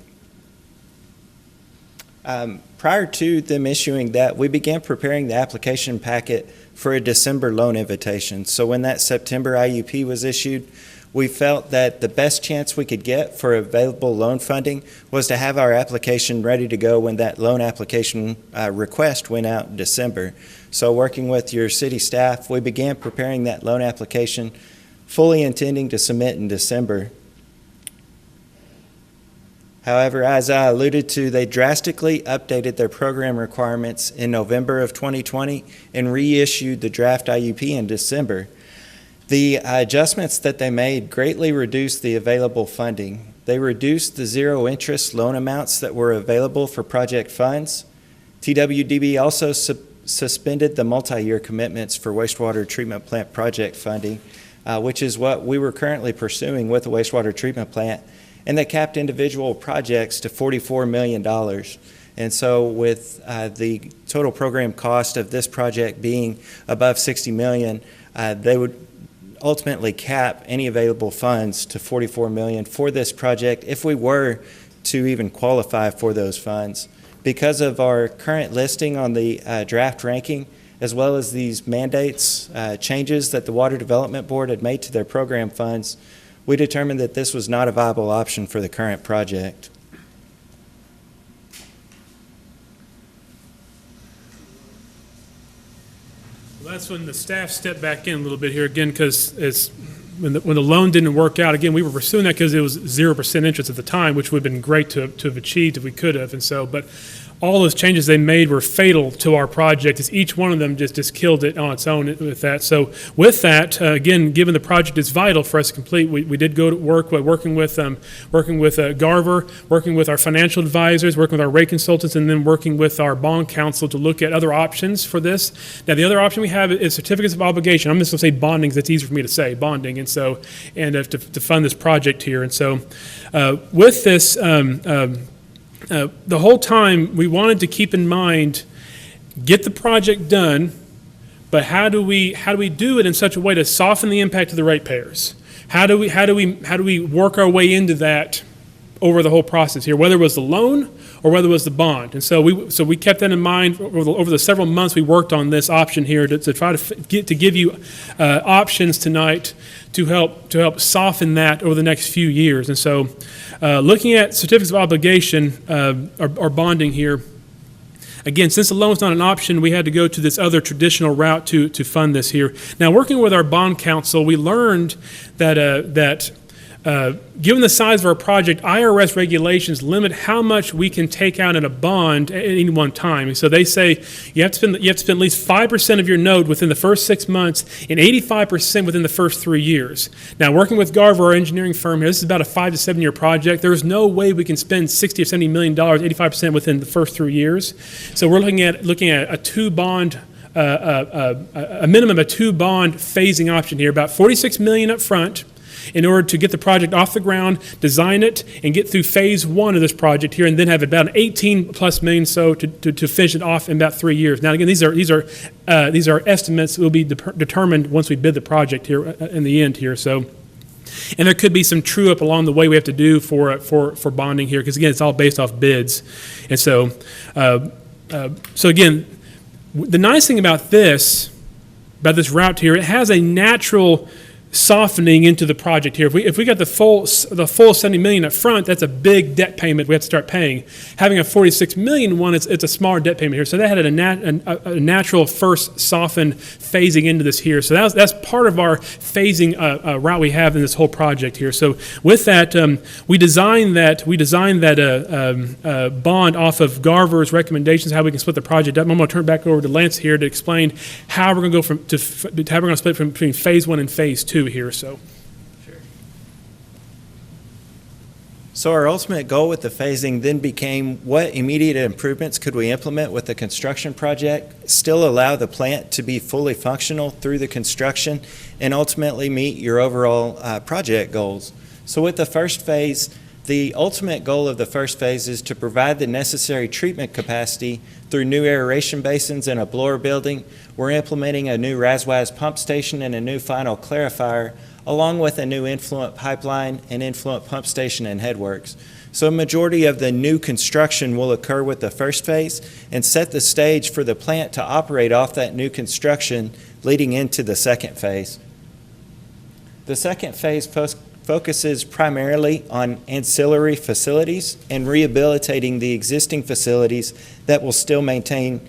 Prior to them issuing that, we began preparing the application packet for a December loan invitation. So when that September IUP was issued, we felt that the best chance we could get for available loan funding was to have our application ready to go when that loan application request went out in December. So working with your city staff, we began preparing that loan application, fully intending to submit in December. However, as I alluded to, they drastically updated their program requirements in November of 2020 and reissued the draft IUP in December. The adjustments that they made greatly reduced the available funding. They reduced the zero interest loan amounts that were available for project funds. TWDB also suspended the multi-year commitments for wastewater treatment plant project funding, which is what we were currently pursuing with the wastewater treatment plant, and they capped individual projects to $44 million. And so with the total program cost of this project being above $60 million, they would ultimately cap any available funds to $44 million for this project if we were to even qualify for those funds. Because of our current listing on the draft ranking, as well as these mandates, changes that the Water Development Board had made to their program funds, we determined that this was not a viable option for the current project. Well, that's when the staff stepped back in a little bit here again, because when the loan didn't work out, again, we were pursuing that because it was 0% interest at the time, which would have been great to have achieved if we could have. And so, but all those changes they made were fatal to our project, as each one of them just killed it on its own with that. So with that, again, given the project is vital for us to complete, we did go to work working with Garver, working with our financial advisors, working with our rate consultants, and then working with our bond counsel to look at other options for this. Now, the other option we have is certificates of obligation. I'm just going to say bonding, because it's easier for me to say, bonding, and so, and to fund this project here. And so with this, the whole time, we wanted to keep in mind, get the project done, but how do we do it in such a way to soften the impact of the ratepayers? How do we work our way into that over the whole process here, whether it was the loan or whether it was the bond? And so we kept that in mind over the several months we worked on this option here to try to give you options tonight to help soften that over the next few years. And so looking at certificates of obligation or bonding here, again, since the loan's not an option, we had to go to this other traditional route to fund this here. Now, working with our bond counsel, we learned that given the size of our project, IRS regulations limit how much we can take out in a bond at any one time. So they say you have to spend at least 5% of your note within the first 6 months and 85% within the first 3 years. Now, working with Garver, our engineering firm here, this is about a 5 to 7 year project. There is no way we can spend $60 or $70 million, 85% within the first 3 years. So we're looking at a two bond. A minimum of 2 bond phasing option here, about $46 million up front, in order to get the project off the ground, design it, and get through phase 1 of this project here, and then have about an 18 plus million so to finish it off in about 3 years. Now, again, these are estimates that will be determined once we bid the project here in the end here. So, and there could be some true up along the way we have to do for bonding here, because again, it's all based off bids. And so, so again, the nice thing about this route here, it has a natural softening into the project here. If we got the full $70 million up front, that's a big debt payment we have to start paying. Having a $46 million one, it's a smaller debt payment here. So that had a natural first soften phasing into this here. So that's part of our phasing route we have in this whole project here. So with that, we designed that bond off of Garver's recommendations, how we can split the project up. I'm going to turn it back over to Lance here to explain how we're going to go split between phase 1 and phase 2 here. So our ultimate goal with the phasing then became, what immediate improvements could we implement with the construction project, still allow the plant to be fully functional through the construction, and ultimately meet your overall project goals. So with the first phase, the ultimate goal of the first phase is to provide the necessary treatment capacity through new aeration basins and a blower building. We're implementing a new RASWAS pump station and a new final clarifier, along with a new influent pipeline and influent pump station and headworks. So a majority of the new construction will occur with the first phase and set the stage for the plant to operate off that new construction leading into the second phase. The second phase focuses primarily on ancillary facilities and rehabilitating the existing facilities that will still maintain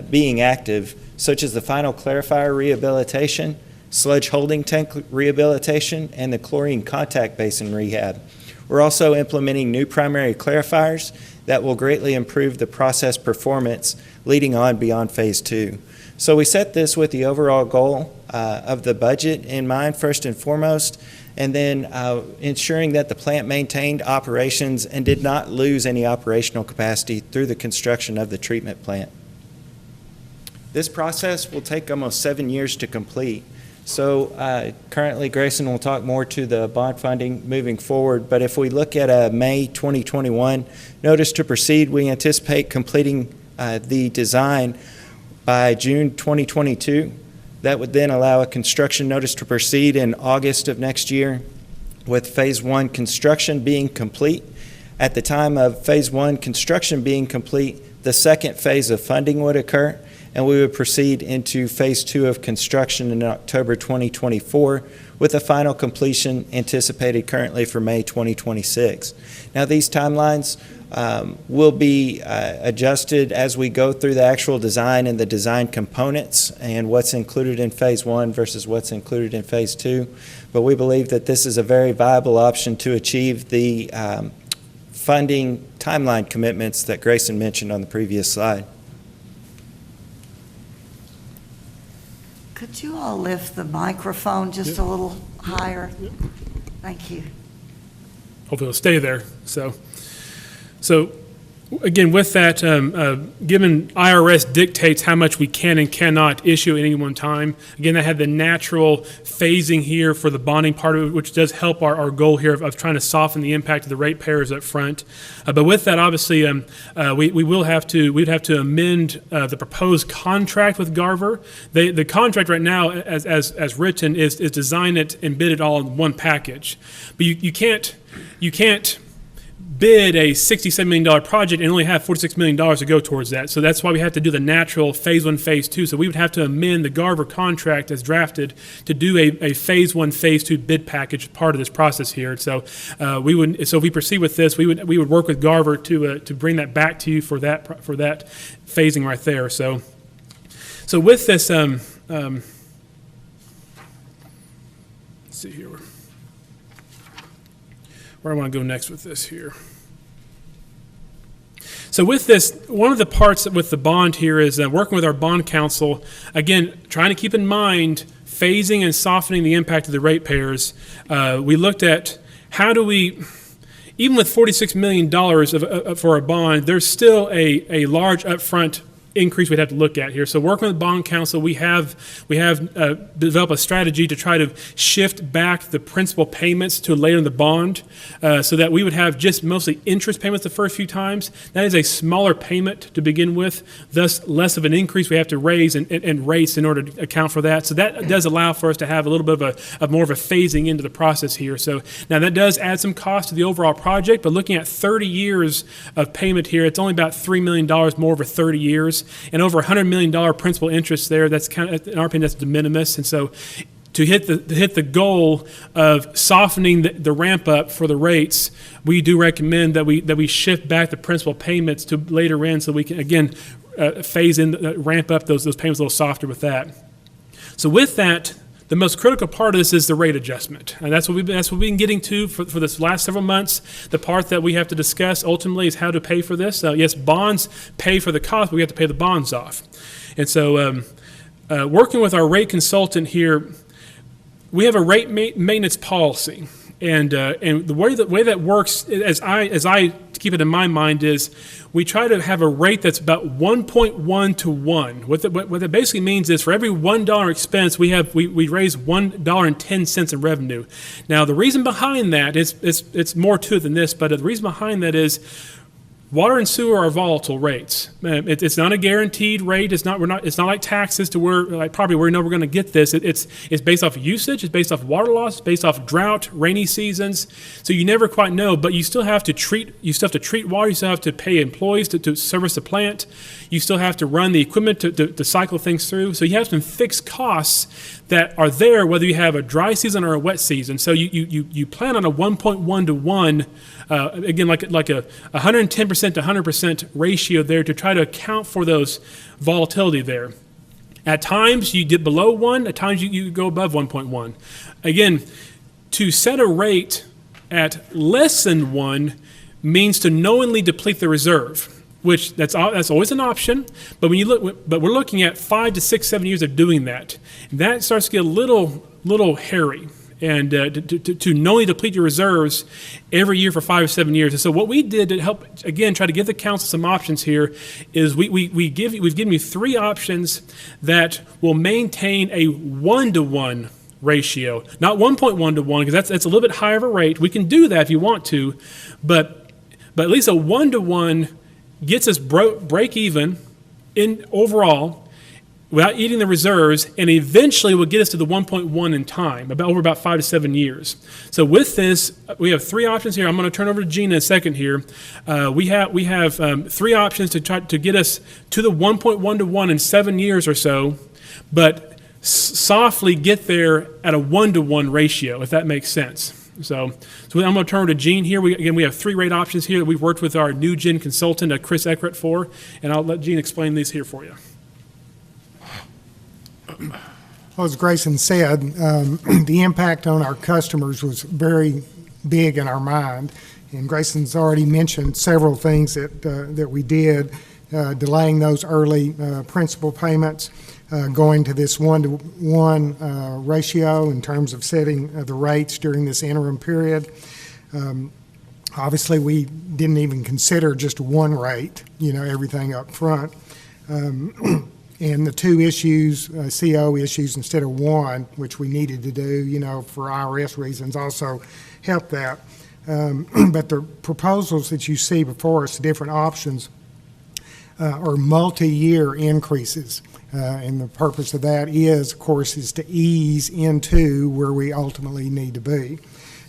being active, such as the final clarifier rehabilitation, sludge holding tank rehabilitation, and the chlorine contact basin rehab. We're also implementing new primary clarifiers that will greatly improve the process performance leading on beyond phase 2. So we set this with the overall goal of the budget in mind, first and foremost, and then ensuring that the plant maintained operations and did not lose any operational capacity through the construction of the treatment plant. This process will take almost 7 years to complete. So currently, Grayson will talk more to the bond funding moving forward, but if we look at a May 2021 notice to proceed, we anticipate completing the design by June 2022. That would then allow a construction notice to proceed in August of next year, with Phase 1 construction being complete. At the time of Phase 1 construction being complete, the second phase of funding would occur, and we would proceed into Phase 2 of construction in October 2024, with a final completion anticipated currently for May 2026. Now, these timelines will be adjusted as we go through the actual design and the design components and what's included in Phase 1 versus what's included in Phase 2. But we believe that this is a very viable option to achieve the funding timeline commitments that Grayson mentioned on the previous slide. Could you all lift the microphone just a little higher? Thank you. Hopefully it'll stay there. So again, with that, given IRS dictates how much we can and cannot issue at any one time, again, that had the natural phasing here for the bonding part of it, which does help our goal here of trying to soften the impact of the ratepayers up front. But with that, obviously, we'd have to amend the proposed contract with Garver. The contract right now, as written, is design it and bid it all in one package. But you can't bid a $67 million project and only have $46 million to go towards that. So that's why we have to do the natural Phase 1, Phase 2. So we would have to amend the Garver contract as drafted to do a Phase 1, Phase 2 bid package part of this process here. So if we proceed with this, we would work with Garver to bring that back to you for that phasing right there. So with this, let's see here. Where I want to go next with this here. So with this, one of the parts with the bond here is working with our bond counsel, again, trying to keep in mind phasing and softening the impact of the ratepayers. We looked at how do we, even with $46 million for a bond, there's still a large upfront increase we'd have to look at here. So working with bond counsel, we have developed a strategy to try to shift back the principal payments to later in the bond, so that we would have just mostly interest payments the first few times. That is a smaller payment to begin with, thus less of an increase we have to raise in rates in order to account for that. So that does allow for us to have a little bit of more of a phasing into the process here. So now that does add some cost to the overall project, but looking at 30 years of payment here, it's only about $3 million more over 30 years. And over $100 million principal interest there, that's kind of, in our opinion, that's de minimis. And so to hit the goal of softening the ramp up for the rates, we do recommend that we shift back the principal payments to later in so we can, again, phase in, ramp up those payments a little softer with that. So with that, the most critical part of this is the rate adjustment, and that's what we've been getting to for this last several months. The part that we have to discuss ultimately is how to pay for this. Yes, bonds pay for the cost, but we have to pay the bonds off. And so, working with our rate consultant here, we have a rate maintenance policy, and the way that works, as I keep it in my mind, is we try to have a rate that's about 1.1 to 1. What that basically means is for every $1 expense, we raise $1.10 in revenue. Now, the reason behind that is it's more to it than this, but the reason behind that is water and sewer are volatile rates. It's not a guaranteed rate. It's not like taxes to where like property where we know we're going to get this. It's based off usage. It's based off water loss. It's based off drought, rainy seasons. So you never quite know. But you still have to treat. You still have to treat water. You still have to pay employees to service the plant. You still have to run the equipment to cycle things through. So you have some fixed costs that are there whether you have a dry season or a wet season. So you plan on a 1.1 to 1. Again, like a 110% to 100% ratio there to try to account for those volatility there. At times you dip below 1, at times you go above 1.1. Again, to set a rate at less than 1 means to knowingly deplete the reserve. which that's always an option. But when you look, but we're looking at 5 to 6, 7 years of doing that. That starts to get a little hairy. And to knowingly deplete your reserves every year for 5 or 7 years. And so what we did to help, again, try to give the council some options here is we've given you 3 options that will maintain a 1-to-1 ratio, not 1.1 to 1, because that's a little bit higher of a rate. We can do that if you want to, but at least a 1-to-1 gets us break even in overall, without eating the reserves, and eventually will get us to the 1.1 in time, over about 5 to 7 years. So with this, we have 3 options here. I'm going to turn over to Gina in a second here. We have 3 options to try to get us to the 1.1 to 1 in 7 years or so, but softly get there at a 1-to-1 ratio, if that makes sense. So I'm going to turn over to Gene here. We have 3 rate options here that we've worked with our new Gen consultant, Chris Eckert, for, and I'll let Gene explain these here for you. Well, as Grayson said, the impact on our customers was very big in our mind. And Grayson's already mentioned several things that we did, delaying those early principal payments, going to this 1-to-1 ratio in terms of setting the rates during this interim period. Obviously, we didn't even consider just one rate, everything up front. And the 2 issues, CO issues instead of 1, which we needed to do, for IRS reasons, also helped that. But the proposals that you see before us, the different options, are multi-year increases. And the purpose of that is, of course, is to ease into where we ultimately need to be.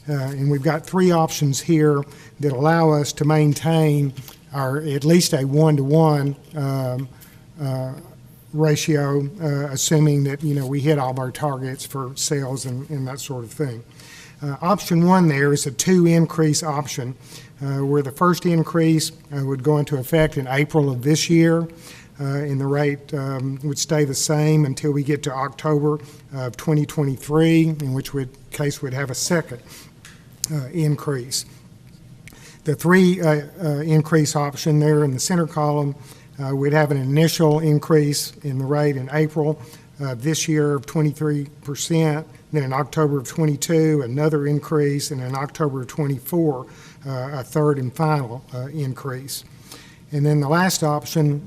And we've got 3 options here that allow us to maintain at least a 1-to-1 ratio, assuming that we hit all of our targets for sales and that sort of thing. Option 1 there is a 2 increase option, where the first increase would go into effect in April of this year, and the rate would stay the same until we get to October of 2023, in which case we'd have a second increase. The 3 increase option there in the center column, we'd have an initial increase in the rate in April this year of 23%, then in October of 22, another increase, and in October of 24, a third and final increase. And then the last option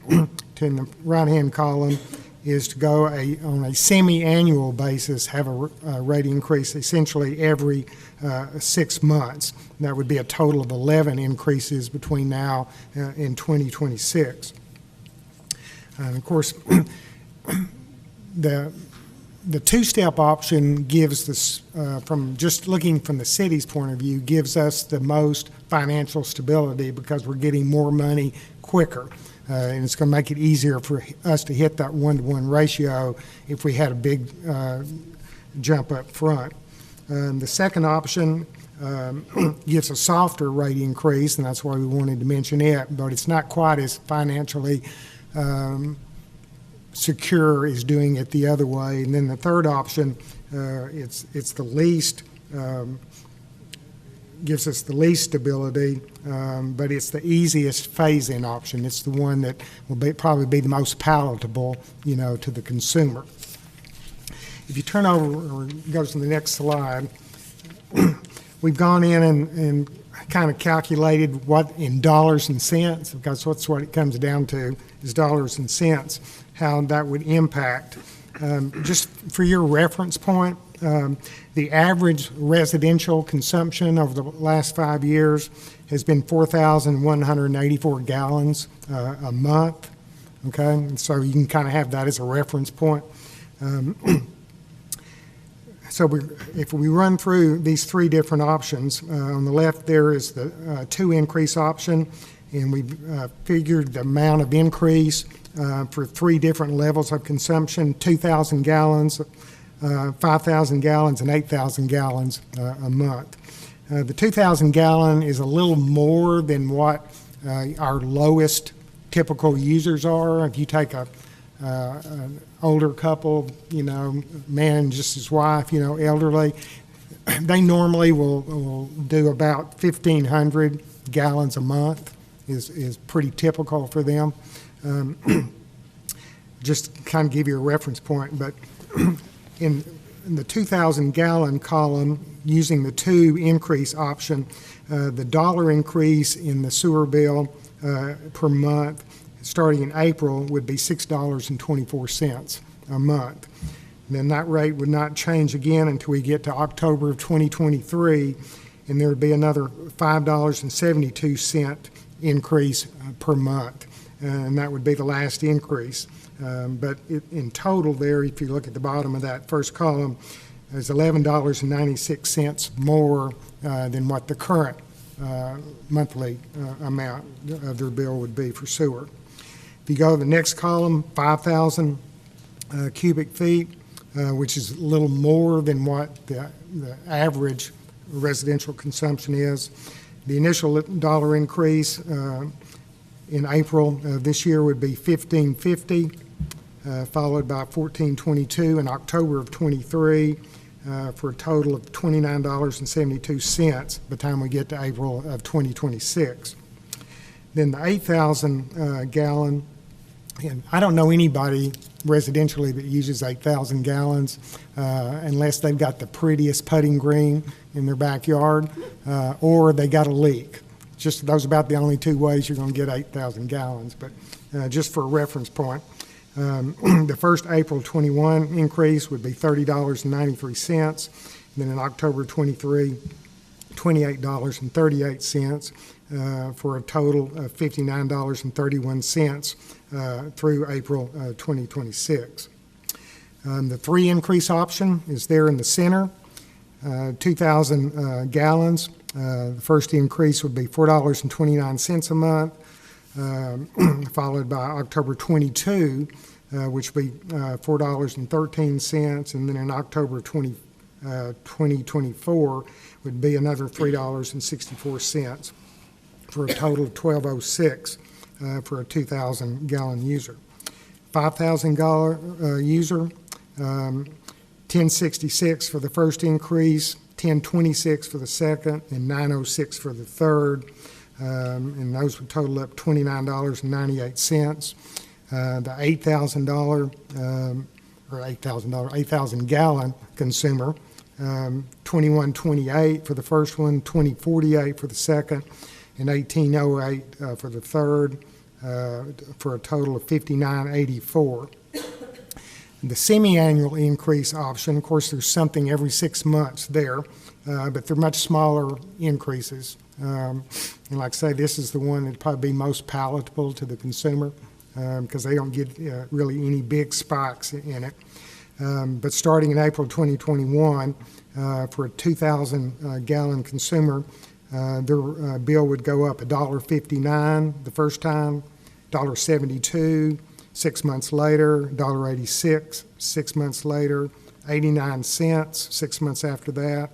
in the right-hand column is to go on a semi-annual basis, have a rate increase essentially every 6 months. That would be a total of 11 increases between now and 2026. And of course, the 2-step option gives us, from just looking from the city's point of view, gives us the most financial stability because we're getting more money quicker. And it's going to make it easier for us to hit that 1-to-1 ratio if we had a big jump up front. The second option gives a softer rate increase, and that's why we wanted to mention it, but it's not quite as financially secure as doing it the other way. And then the third option, it's the least, gives us the least stability, but it's the easiest phase-in option. It's the one that will probably be the most palatable, to the consumer. If you turn over or go to the next slide, we've gone in and kind of calculated what in dollars and cents, because that's what it comes down to, is dollars and cents, how that would impact. Just for your reference point, the average residential consumption over the last 5 years has been 4,184 gallons a month, okay? And so you can kind of have that as a reference point. So if we run through these 3 different options, on the left there is the 2 increase option, and we figured the amount of increase for 3 different levels of consumption: 2,000 gallons, 5,000 gallons, and 8,000 gallons a month. The 2,000 gallon is a little more than what our lowest typical users are. If you take an older couple, man and just his wife, elderly, they normally will do about 1,500 gallons a month is pretty typical for them. Just to kind of give you a reference point, but in the 2,000 gallon column, using the 2 increase option, the dollar increase in the sewer bill per month starting in April would be $6.24 a month. And then that rate would not change again until we get to October of 2023, and there would be another $5.72 increase per month, and that would be the last increase. But in total there, if you look at the bottom of that first column, is $11.96 more than what the current monthly amount of their bill would be for sewer. If you go to the next column, 5,000 cubic feet, which is a little more than what the average residential consumption is. The initial dollar increase in April of this year would be $15.50, followed by $14.22 in October of 23, for a total of $29.72 by the time we get to April of 2026. Then the 8,000 gallon, and I don't know anybody residentially that uses 8,000 gallons unless they've got the prettiest putting green in their backyard or they got a leak. Just those are about the only 2 ways you're going to get 8,000 gallons. But just for a reference point, the first April 21 increase would be $30.93. Then in October 23, $28.38 for a total of $59.31 through April 2026. The 3 increase option is there in the center, 2,000 gallons. The first increase would be $4.29 a month, followed by October 22, which would be $4.13, and then in October 2024 would be another $3.64 for a total of $12.06 for a 2,000 gallon user. 5,000 gallon user, $10.66 for the first increase, $10.26 for the second, and $9.06 for the third, and those would total up $29.98. The $8,000 gallon consumer, $21.28 for the first one, $20.48 for the second, and $18.08 for the third, for a total of $59.84. The semi-annual increase option, of course, there's something every 6 months there, but they're much smaller increases. And like I say, this is the one that'd probably be most palatable to the consumer because they don't get really any big spikes in it. But starting in April 2021, for a 2,000 gallon consumer, their bill would go up $1.59 the first time, $1.72 6 months later, $1.86 6 months later, 89 cents 6 months after that,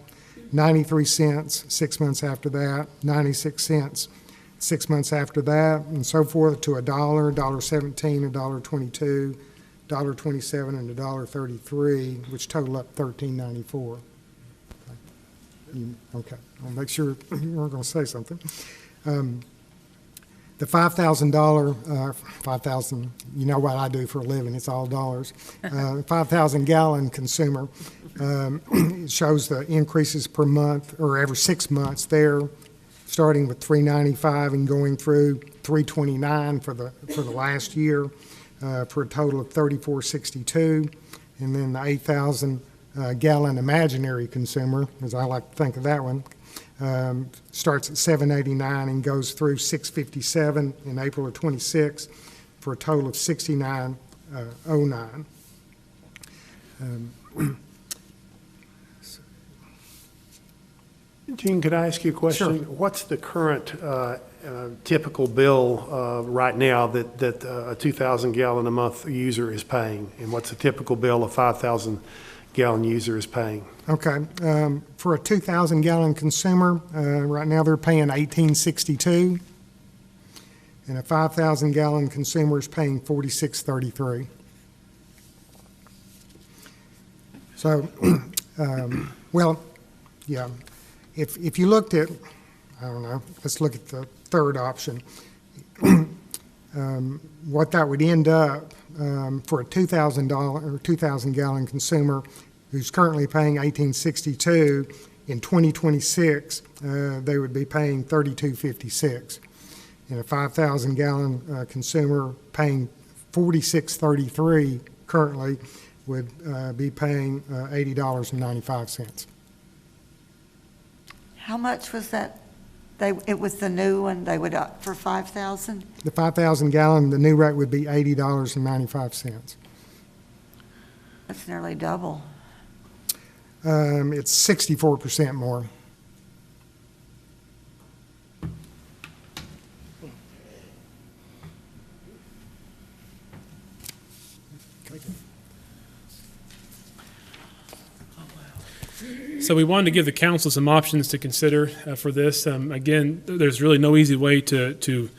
93 cents 6 months after that, 96 cents 6 months after that, and so forth to $1, $1.17, $1.22, $1.27, and $1.33, which total up $13.94. Okay, I'll make sure you weren't going to say something. The $5,000, you know what I do for a living, it's all dollars. 5,000 gallon consumer, it shows the increases per month or every 6 months there, starting with $3.95 and going through $3.29 for the last year, for a total of $34.62. And then the 8,000 gallon imaginary consumer, as I like to think of that one, starts at $7.89 and goes through $6.57 in April of 26 for a total of $69.09. Gene, could I ask you a question? Sure. What's the current typical bill right now that a 2,000 gallon a month user is paying? And what's the typical bill a 5,000 gallon user is paying? Okay, for a 2,000 gallon consumer, right now they're paying $18.62, and a 5,000 gallon consumer is paying $46.33. So, well, yeah, if you looked at, I don't know, let's look at the third option. What that would end up for a $2,000 or 2,000 gallon consumer who's currently paying $18.62, in 2026 they would be paying $32.56. And a 5,000 gallon consumer paying $46.33 currently would be paying $80.95. How much was that? It was the new one, they would up for 5,000? The 5,000 gallon, the new rate would be $80.95. That's nearly double. It's 64% more. So we wanted to give the council some options to consider for this. Again, there's really no easy way to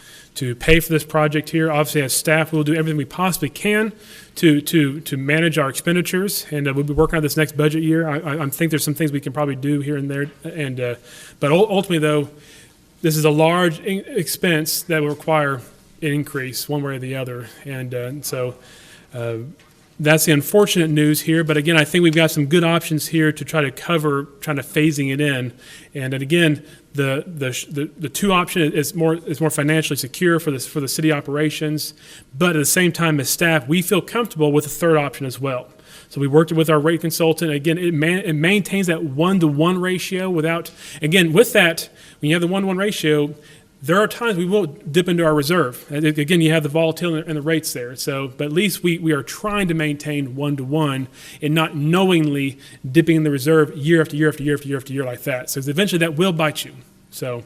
pay for this project here. Obviously, as staff, we'll do everything we possibly can to manage our expenditures, and we'll be working on this next budget year. I think there's some things we can probably do here and there, but ultimately, though, this is a large expense that will require an increase one way or the other, and so. That's the unfortunate news here, but again, I think we've got some good options here to try to cover, trying to phasing it in. And then again, the two option is more financially secure for the city operations, but at the same time, as staff, we feel comfortable with the third option as well. So we worked with our rate consultant. Again, it maintains that 1-to-1 ratio without. Again, with that, when you have the 1-to-1 ratio, there are times we will dip into our reserve. Again, you have the volatility and the rates there. So, but at least we are trying to maintain 1-to-1 and not knowingly dipping in the reserve year after year after year after year after year like that. So eventually that will bite you. So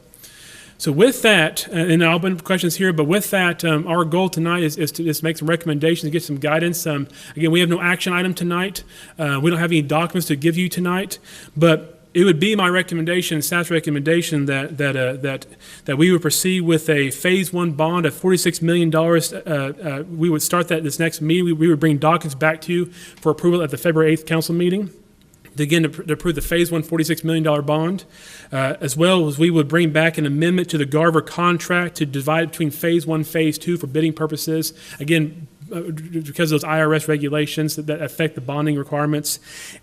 with that, and I'll open questions here, but with that, our goal tonight is to make some recommendations and get some guidance. Again, we have no action item tonight. We don't have any documents to give you tonight, but it would be my recommendation, staff's recommendation, that we would proceed with a Phase 1 bond of $46 million. We would start that this next meeting. We would bring documents back to you for approval at the February 8th council meeting. Again, to approve the Phase 1 $46 million bond, as well as we would bring back an amendment to the Garver contract to divide between Phase 1, Phase 2 for bidding purposes. Again, because of those IRS regulations that affect the bonding requirements.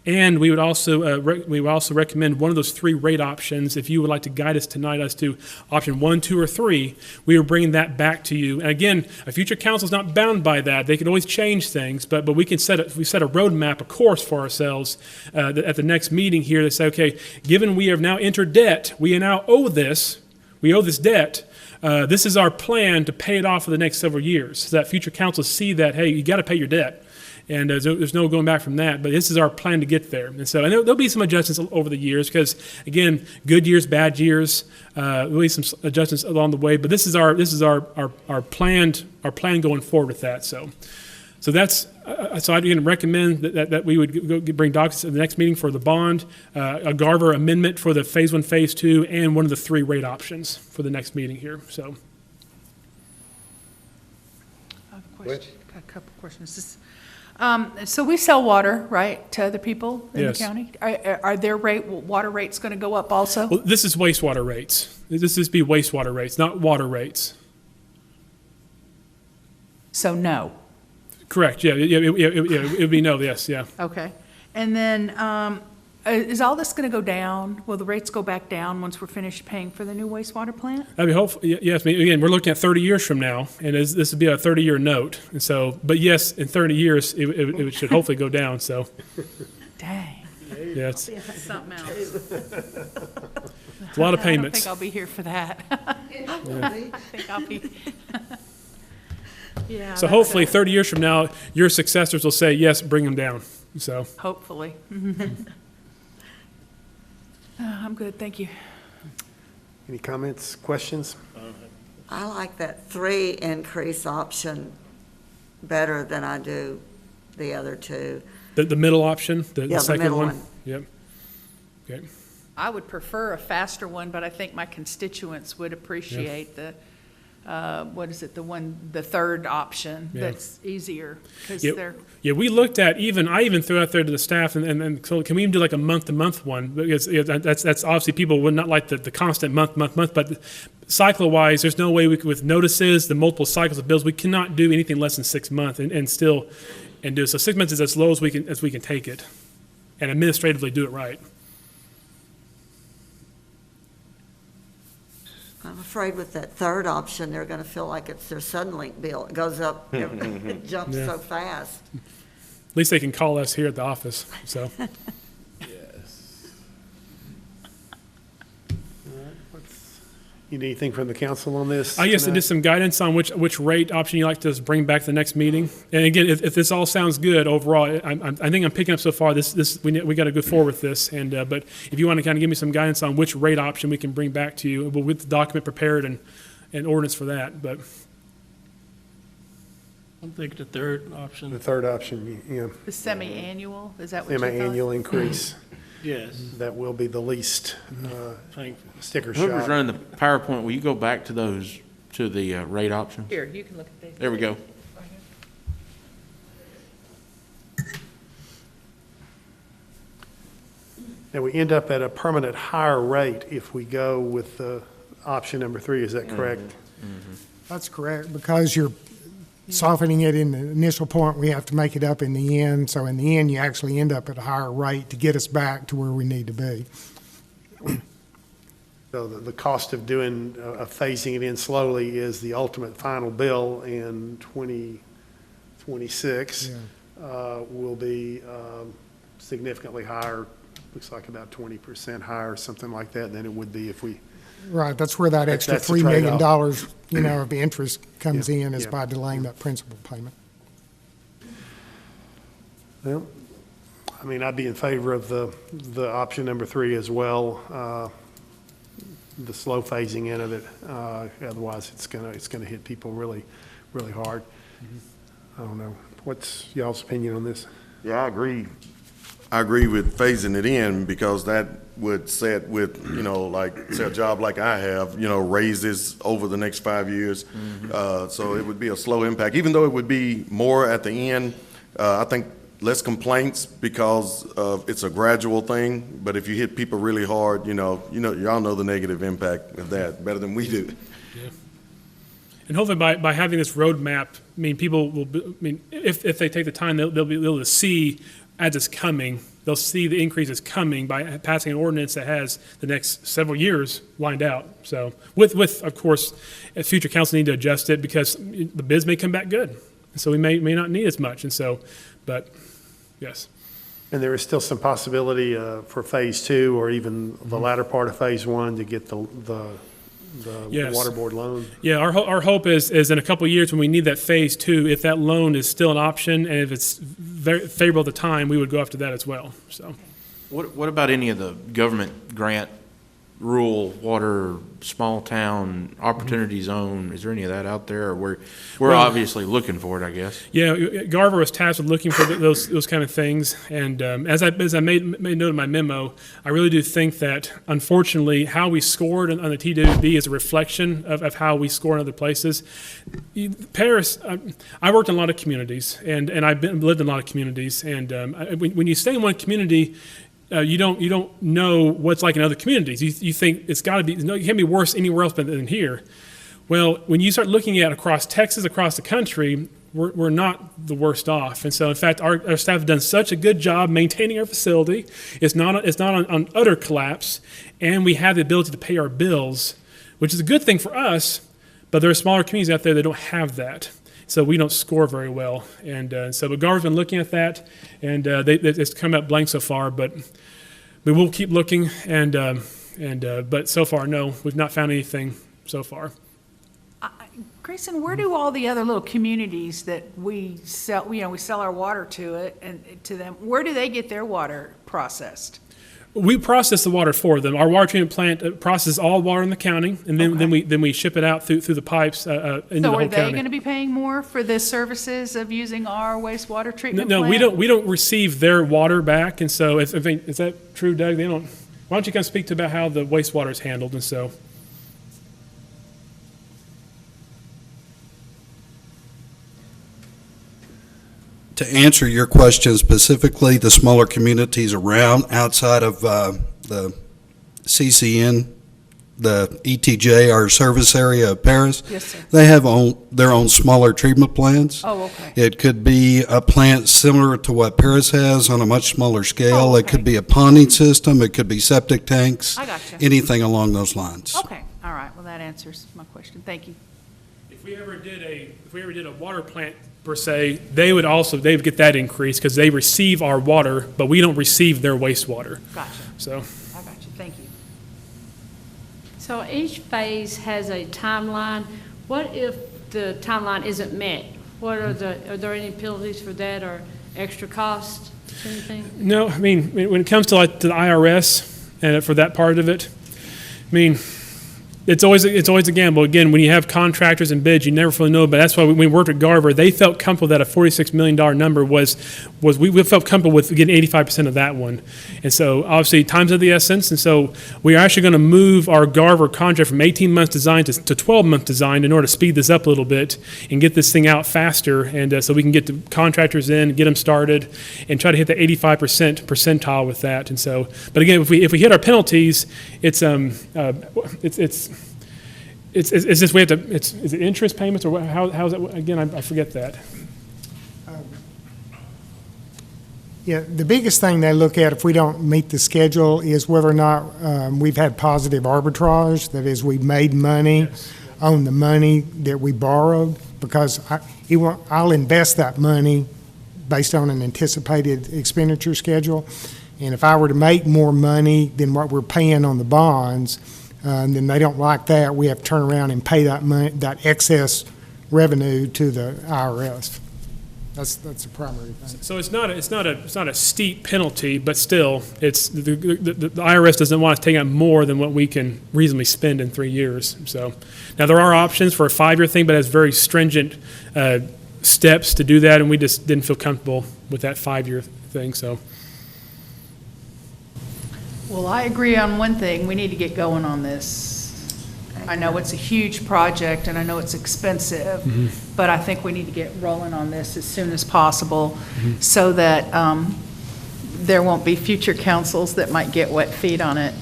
And we would also recommend one of those three rate options. If you would like to guide us tonight as to option 1, 2, or 3, we are bringing that back to you. And again, a future council is not bound by that. They can always change things, but we can set a roadmap, a course for ourselves at the next meeting here to say, okay, given we have now entered debt, we now owe this debt. This is our plan to pay it off for the next several years, so that future councils see that, hey, you got to pay your debt, and there's no going back from that. But this is our plan to get there, and so there'll be some adjustments over the years because, again, good years, bad years, there'll be some adjustments along the way. But this is our plan going forward with that. So that's so I'd recommend that we would bring documents to the next meeting for the bond, a Garver amendment for the Phase 1, Phase 2, and one of the three rate options for the next meeting here. So, I have a question. Got a couple questions. So we sell water, right, to other people in Yes. the county? Are their water rates going to go up also? Well, this is wastewater rates. This is be wastewater rates, not water rates. So no. Correct. Yeah. It would be no. Yes. Yeah. Okay. And then, is all this going to go down? Will the rates go back down once we're finished paying for the new wastewater plant? I mean, hopefully, yes. I mean, again, we're looking at 30 years from now, and this would be a 30-year note. And so, but yes, in 30 years, it should hopefully go down. So, Dang. yeah, it's Something else. a lot of I don't payments. think I'll be here for that. I think I'll be. Yeah. So that's hopefully, it. 30 years from now, your successors will say, yes, bring them down. So, Hopefully. I'm good, thank you. Any comments, questions? I like that 3 increase option better than I do the other two. the middle option, Yeah, the the second middle one. one. Yep. Okay. I would prefer a faster one, but I think my constituents would appreciate what is it, the third option Yeah. that's easier, because Yeah, they're, yeah, we looked at I even threw out there to the staff and so can we even do like a month-to-month one? Because that's obviously people would not like the constant month, but cycle-wise, there's no way we could, with notices, the multiple cycles of bills, we cannot do anything less than 6 months and still, and do, so 6 months is as low as we can take it and administratively do it right. I'm afraid with that third option, they're gonna feel like it's their Suddenlink bill. It goes up, it jumps Yeah. so fast. At least they can call us here at the office, so. You need anything from the council on this? I guess tonight? just some guidance on which rate option you like to bring back to the next meeting. And again, if this all sounds good overall, I think I'm picking up so far, we got to go forward with this. And, but if you want to kind of give me some guidance on which rate option we can bring back to you, we'll get the document prepared and ordinance for that, but. I think the third The option, third option, yeah, the semi-annual, is that what you thought? semi-annual increase, yes, that will be the least thank sticker Whoever's shock. running the PowerPoint, will you go back to those, to the rate options? Here, you can look at these. There we go. Now, we end up at a permanent higher rate if we go with the option number 3, is that correct? That's correct, because you're softening it in the initial point, we have to make it up in the end. So in the end, you actually end up at a higher rate to get us back to where we need to be. So the cost of doing, of phasing it in slowly is the ultimate final bill in 2026 will be significantly higher, looks like about 20% higher, something like that, than it would be if we, Right, that's where that extra That's the $3 million, trade-off. of interest comes Yeah, in, is yeah. by delaying that principal payment. well, I mean, I'd be in favor of the option number 3 as well, the slow phasing in of it. Otherwise, it's gonna hit people really, really hard. I don't know. What's y'all's opinion on this? Yeah, I agree. I agree with phasing it in because that would set with, like, say a job like I have, raises over the next 5 years. So it would be a slow impact, even though it would be more at the end. I think less complaints because it's a gradual thing. But if you hit people really hard, y'all know the negative impact of that better than we do. And hopefully by having this roadmap, people will, if they take the time, they'll be able to see as it's coming, they'll see the increase is coming by passing an ordinance that has the next several years lined out. So with of course, future council need to adjust it because the bids may come back good. So we may not need as much. And so, but yes. And there is still some possibility for phase 2 or even the latter part of phase 1 to get the Yes. water board loan. Yeah, our hope is in a couple of years when we need that phase 2, if that loan is still an option and if it's very favorable at the time, we would go after that as well. So. What about any of the government grant, rural water, small town, opportunity zone? Is there any of that out there? Or we're Well- obviously looking for it, I guess. Yeah, Garver was tasked with looking for those kind of things, and as I made note in my memo, I really do think that unfortunately how we scored on the TWB is a reflection of how we score in other places. Paris, I worked in a lot of communities, and I've lived in a lot of communities, and when you stay in one community, you don't know what's like in other communities. You think it's got to be, no, it can't be worse anywhere else than here. Well, when you start looking at across Texas, across the country, we're not the worst off. And so, in fact, our staff have done such a good job maintaining our facility. It's not on utter collapse, and we have the ability to pay our bills, which is a good thing for us. But there are smaller communities out there that don't have that. So we don't score very well, and but Garver's been looking at that, and it's come out blank so far. But we will keep looking, but so far, no, we've not found anything so far. Grayson, where do all the other little communities that we sell, we sell our water to them, where do they get their water processed? We process the water for them. Our water treatment plant processes all water in the county, and then we ship it out through the pipes into the whole county. So are they going to be paying more for the services of using our wastewater treatment No, plant? we don't receive their water back, and so is that true, Doug? They don't. Why don't you come speak to about how the wastewater is handled, and so. To answer your question specifically, the smaller communities around, outside of the CCN, the ETJ, our service area of Paris, Yes, sir. they have their own smaller treatment plants. Oh, okay. It could be a plant similar to what Paris has on a much smaller scale. Oh, It could be a ponding system, it could be septic tanks, I gotcha. anything along those lines. Okay, all right, well, that answers my question. Thank you. If we ever did a water plant per se, they would get that increase because they receive our water, but we don't receive their wastewater. Gotcha. So, I got you. Thank you. So each phase has a timeline. What if the timeline isn't met? Are there any penalties for that or extra costs, anything? no, I mean, when it comes to the IRS and for that part of it, I mean, it's always a gamble. Again, when you have contractors and bids, you never fully know. But that's why when we worked with Garver, they felt comfortable that a $46 million number was we felt comfortable with getting 85% of that one. And so obviously time's of the essence. And so we are actually going to move our Garver contract from 18 months design to 12-month design in order to speed this up a little bit and get this thing out faster. And so we can get the contractors in, get them started, and try to hit the 85% percentile with that. And so, but again, if we hit our penalties, it's just we have to. Is it interest payments or how's it? Again, I forget that. Yeah, the biggest thing they look at if we don't meet the schedule is whether or not we've had positive arbitrage. That is, we've made money on the money that we borrowed, because I'll invest that money based on an anticipated expenditure schedule. And if I were to make more money than what we're paying on the bonds, then they don't like that. We have to turn around and pay that money, that excess revenue, to the IRS. That's the primary thing. So it's not a steep penalty, but still, it's the IRS doesn't want us taking out more than what we can reasonably spend in 3 years. So now there are options for a 5-year thing, but it has very stringent steps to do that, and we just didn't feel comfortable with that 5-year thing. So. Well, I agree on one thing. We need to get going on this. I know it's a huge project, and I know it's expensive, but I think we need to get rolling on this as soon as possible so that there won't be future councils that might get wet feet on it.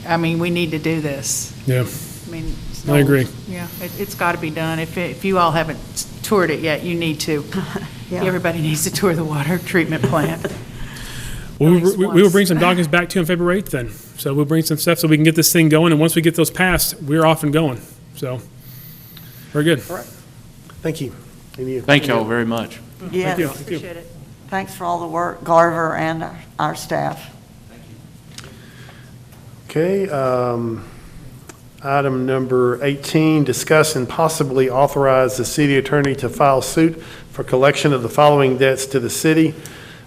I mean, we need to do this. Yeah. I mean, I agree. Yeah, it's got to be done. If you all haven't toured it yet, you need to. Yeah. Everybody needs to tour the water treatment plant. Well, we will bring some documents back to you on February 8th then. So we'll bring some stuff so we can get this thing going, and once we get those passed, we're off and going. So, very good. All right. Thank you. Thank you all very much. Yes. Thank you. Appreciate it. Thanks for all the work, Garver and our staff. Okay, item number 18, discuss and possibly authorize the city attorney to file suit for collection of the following debts to the city: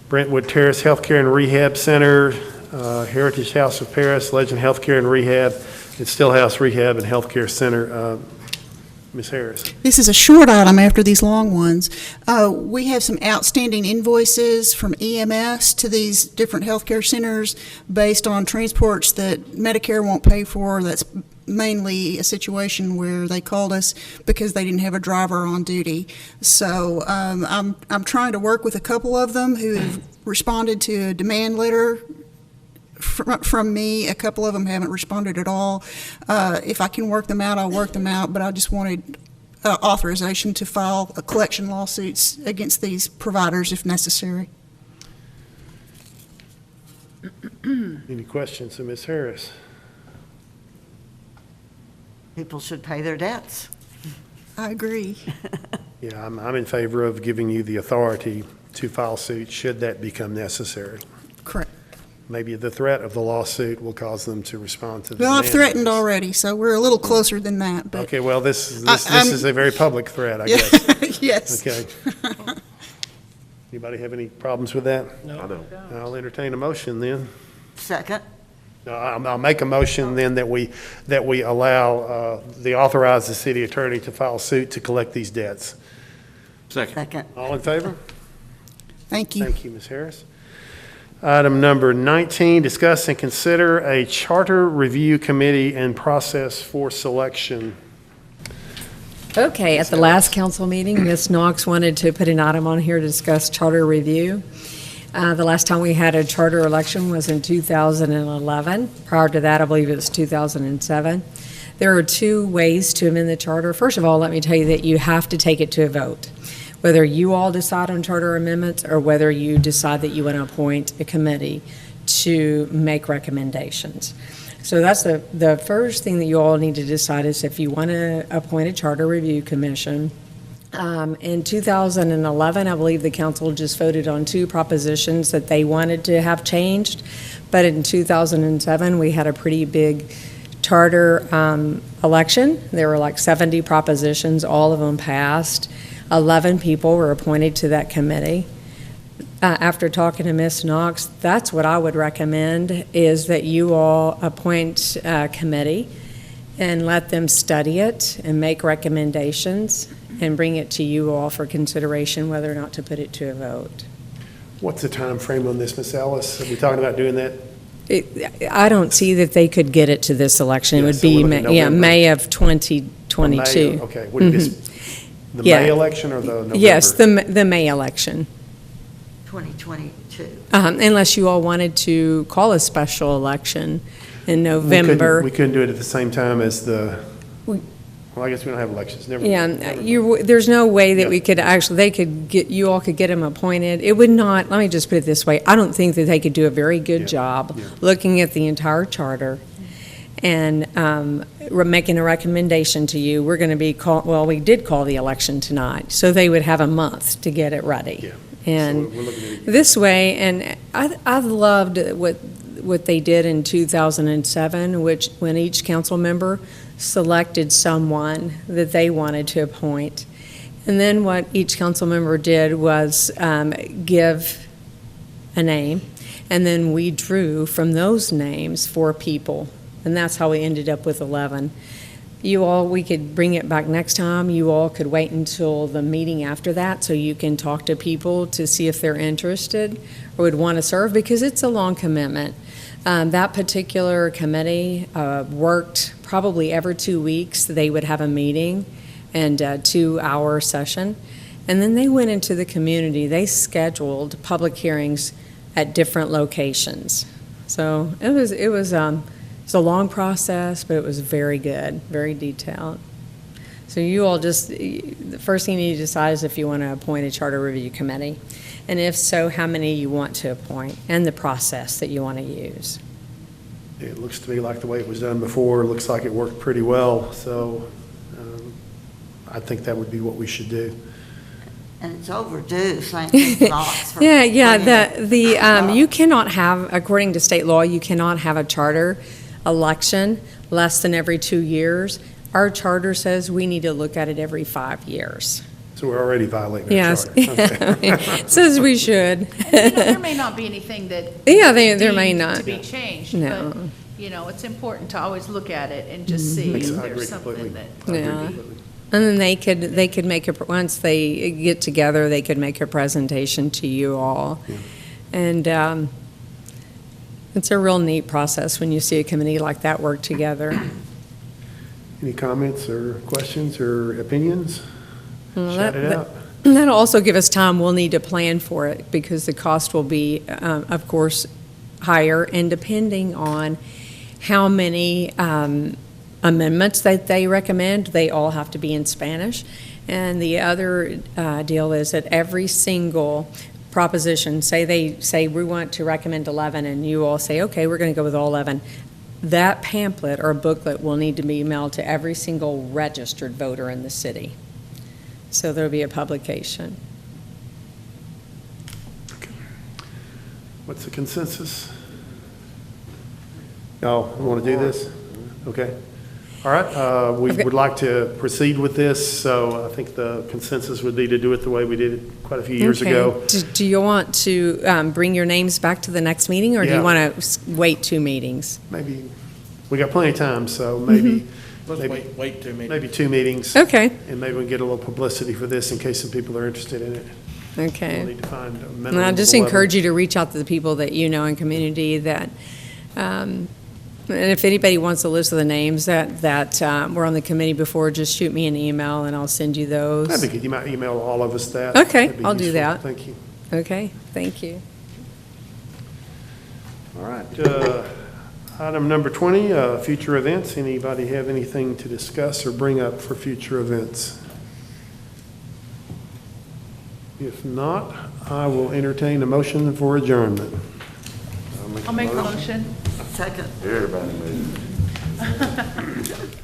Brentwood Terrace Healthcare and Rehab Center, Heritage House of Paris, Legend Healthcare and Rehab, and Stillhouse Rehab and Healthcare Center. Ms. Harris. This is a short item after these long ones. We have some outstanding invoices from EMS to these different healthcare centers based on transports that Medicare won't pay for. That's mainly a situation where they called us because they didn't have a driver on duty. So I'm trying to work with a couple of them who have responded to a demand letter from me. A couple of them haven't responded at all. If I can work them out, I'll work them out, but I just wanted authorization to file a collection lawsuits against these providers if necessary. Any questions of Ms. Harris? People should pay their debts. I agree. Yeah, I'm in favor of giving you the authority to file suit should that become necessary. Correct. Maybe the threat of the lawsuit will cause them to respond to the Well, I've demand. threatened already, so we're a little closer than that. But Okay, well, this is a very public threat, I guess. Yes. Okay. Anybody have any problems with that? No. I don't. I'll entertain a motion then. Second. No, I'll make a motion then that we allow, authorize the city attorney to file suit to collect these debts. Second. All in favor? Thank you. Thank you, Ms. Harris. Item number 19, discuss and consider a charter review committee and process for selection. Okay, at the last council meeting, Ms. Knox wanted to put an item on here to discuss charter review. The last time we had a charter election was in 2011. Prior to that, I believe it was 2007. There are two ways to amend the charter. First of all, let me tell you that you have to take it to a vote. Whether you all decide on charter amendments or whether you decide that you want to appoint a committee to make recommendations. So that's the first thing that you all need to decide is if you want to appoint a charter review commission. In 2011, I believe the council just voted on two propositions that they wanted to have changed. But in 2007, we had a pretty big charter election. There were like 70 propositions, all of them passed. 11 people were appointed to that committee. After talking to Ms. Knox, that's what I would recommend, is that you all appoint a committee and let them study it and make recommendations and bring it to you all for consideration whether or not to put it to a vote. What's the time frame on this, Ms. Ellis? Are we talking about doing that? I don't see that they could get it to this election. It would be May of 2022. May, okay. Would it be the May election or the November? Yes, the May election. 2022. Unless you all wanted to call a special election in November. We couldn't do it at the same time as the, well, I guess we don't have elections. Never. There's no way that we could actually, you all could get them appointed. It would not, let me just put it this way, I don't think that they could do a very good job looking at the entire charter and making a recommendation to you. We're going to be we did call the election tonight, so they would have a month to get it ready. Yeah. And so we're looking at this way, and I've loved what they did in 2007, which when each council member selected someone that they wanted to appoint. And then what each council member did was give a name, and then we drew from those names 4 people, and that's how we ended up with 11. We could bring it back next time. You all could wait until the meeting after that so you can talk to people to see if they're interested or would want to serve, because it's a long commitment. That particular committee worked probably every 2 weeks. They would have a meeting and a 2-hour session. And then they went into the community. They scheduled public hearings at different locations. So it was it's a long process, but it was very good, very detailed. So you all the first thing you need to decide is if you want to appoint a charter review committee. And if so, how many you want to appoint and the process that you want to use. It looks to me like the way it was done before, it looks like it worked pretty well. So I think that would be what we should do. And it's overdue, St. Knox. You cannot have, according to state law, you cannot have a charter election less than every 2 years. Our charter says we need to look at it every 5 years. So we're already violating our yes. charter. Okay. It says we should. There may not be anything that there may not to be changed, no. but it's important to always look at it and just see if there's something that. Yeah. And then they could make once they get together, they could make a presentation to you all. Yeah. And it's a real neat process when you see a committee like that work together. Any comments or questions or opinions? Shout it out. That'll also give us time. We'll need to plan for it because the cost will be, of course, higher, and depending on how many amendments that they recommend, they all have to be in Spanish. And the other deal is that every single proposition, say we want to recommend 11, and you all say, okay, we're going to go with all 11. That pamphlet or booklet will need to be mailed to every single registered voter in the city. So there'll be a publication. Okay. What's the consensus? Oh, we want to do this? Okay. All right. We would like to proceed with this, so I think the consensus would be to do it the way we did it quite a few years ago. Do you want to bring your names back to the next meeting, or do you want to wait 2 meetings? Maybe. We got plenty of time, so maybe. Let's wait 2 meetings. Maybe 2 meetings. Okay. And maybe we can get a little publicity for this in case some people are interested in it. Okay. We'll need to find a minimum And I of just 11. encourage you to reach out to the people that you know in community that And if anybody wants a list of the names that were on the committee before, just shoot me an email and I'll send you those. That'd be good. You might email all of us that. Okay, That'd be I'll do useful. that. Thank you. Okay, thank you. All right, item number 20, future events. Anybody have anything to discuss or bring up for future events? If not, I will entertain a motion for adjournment. I'll make the motion. Second. Everybody made it.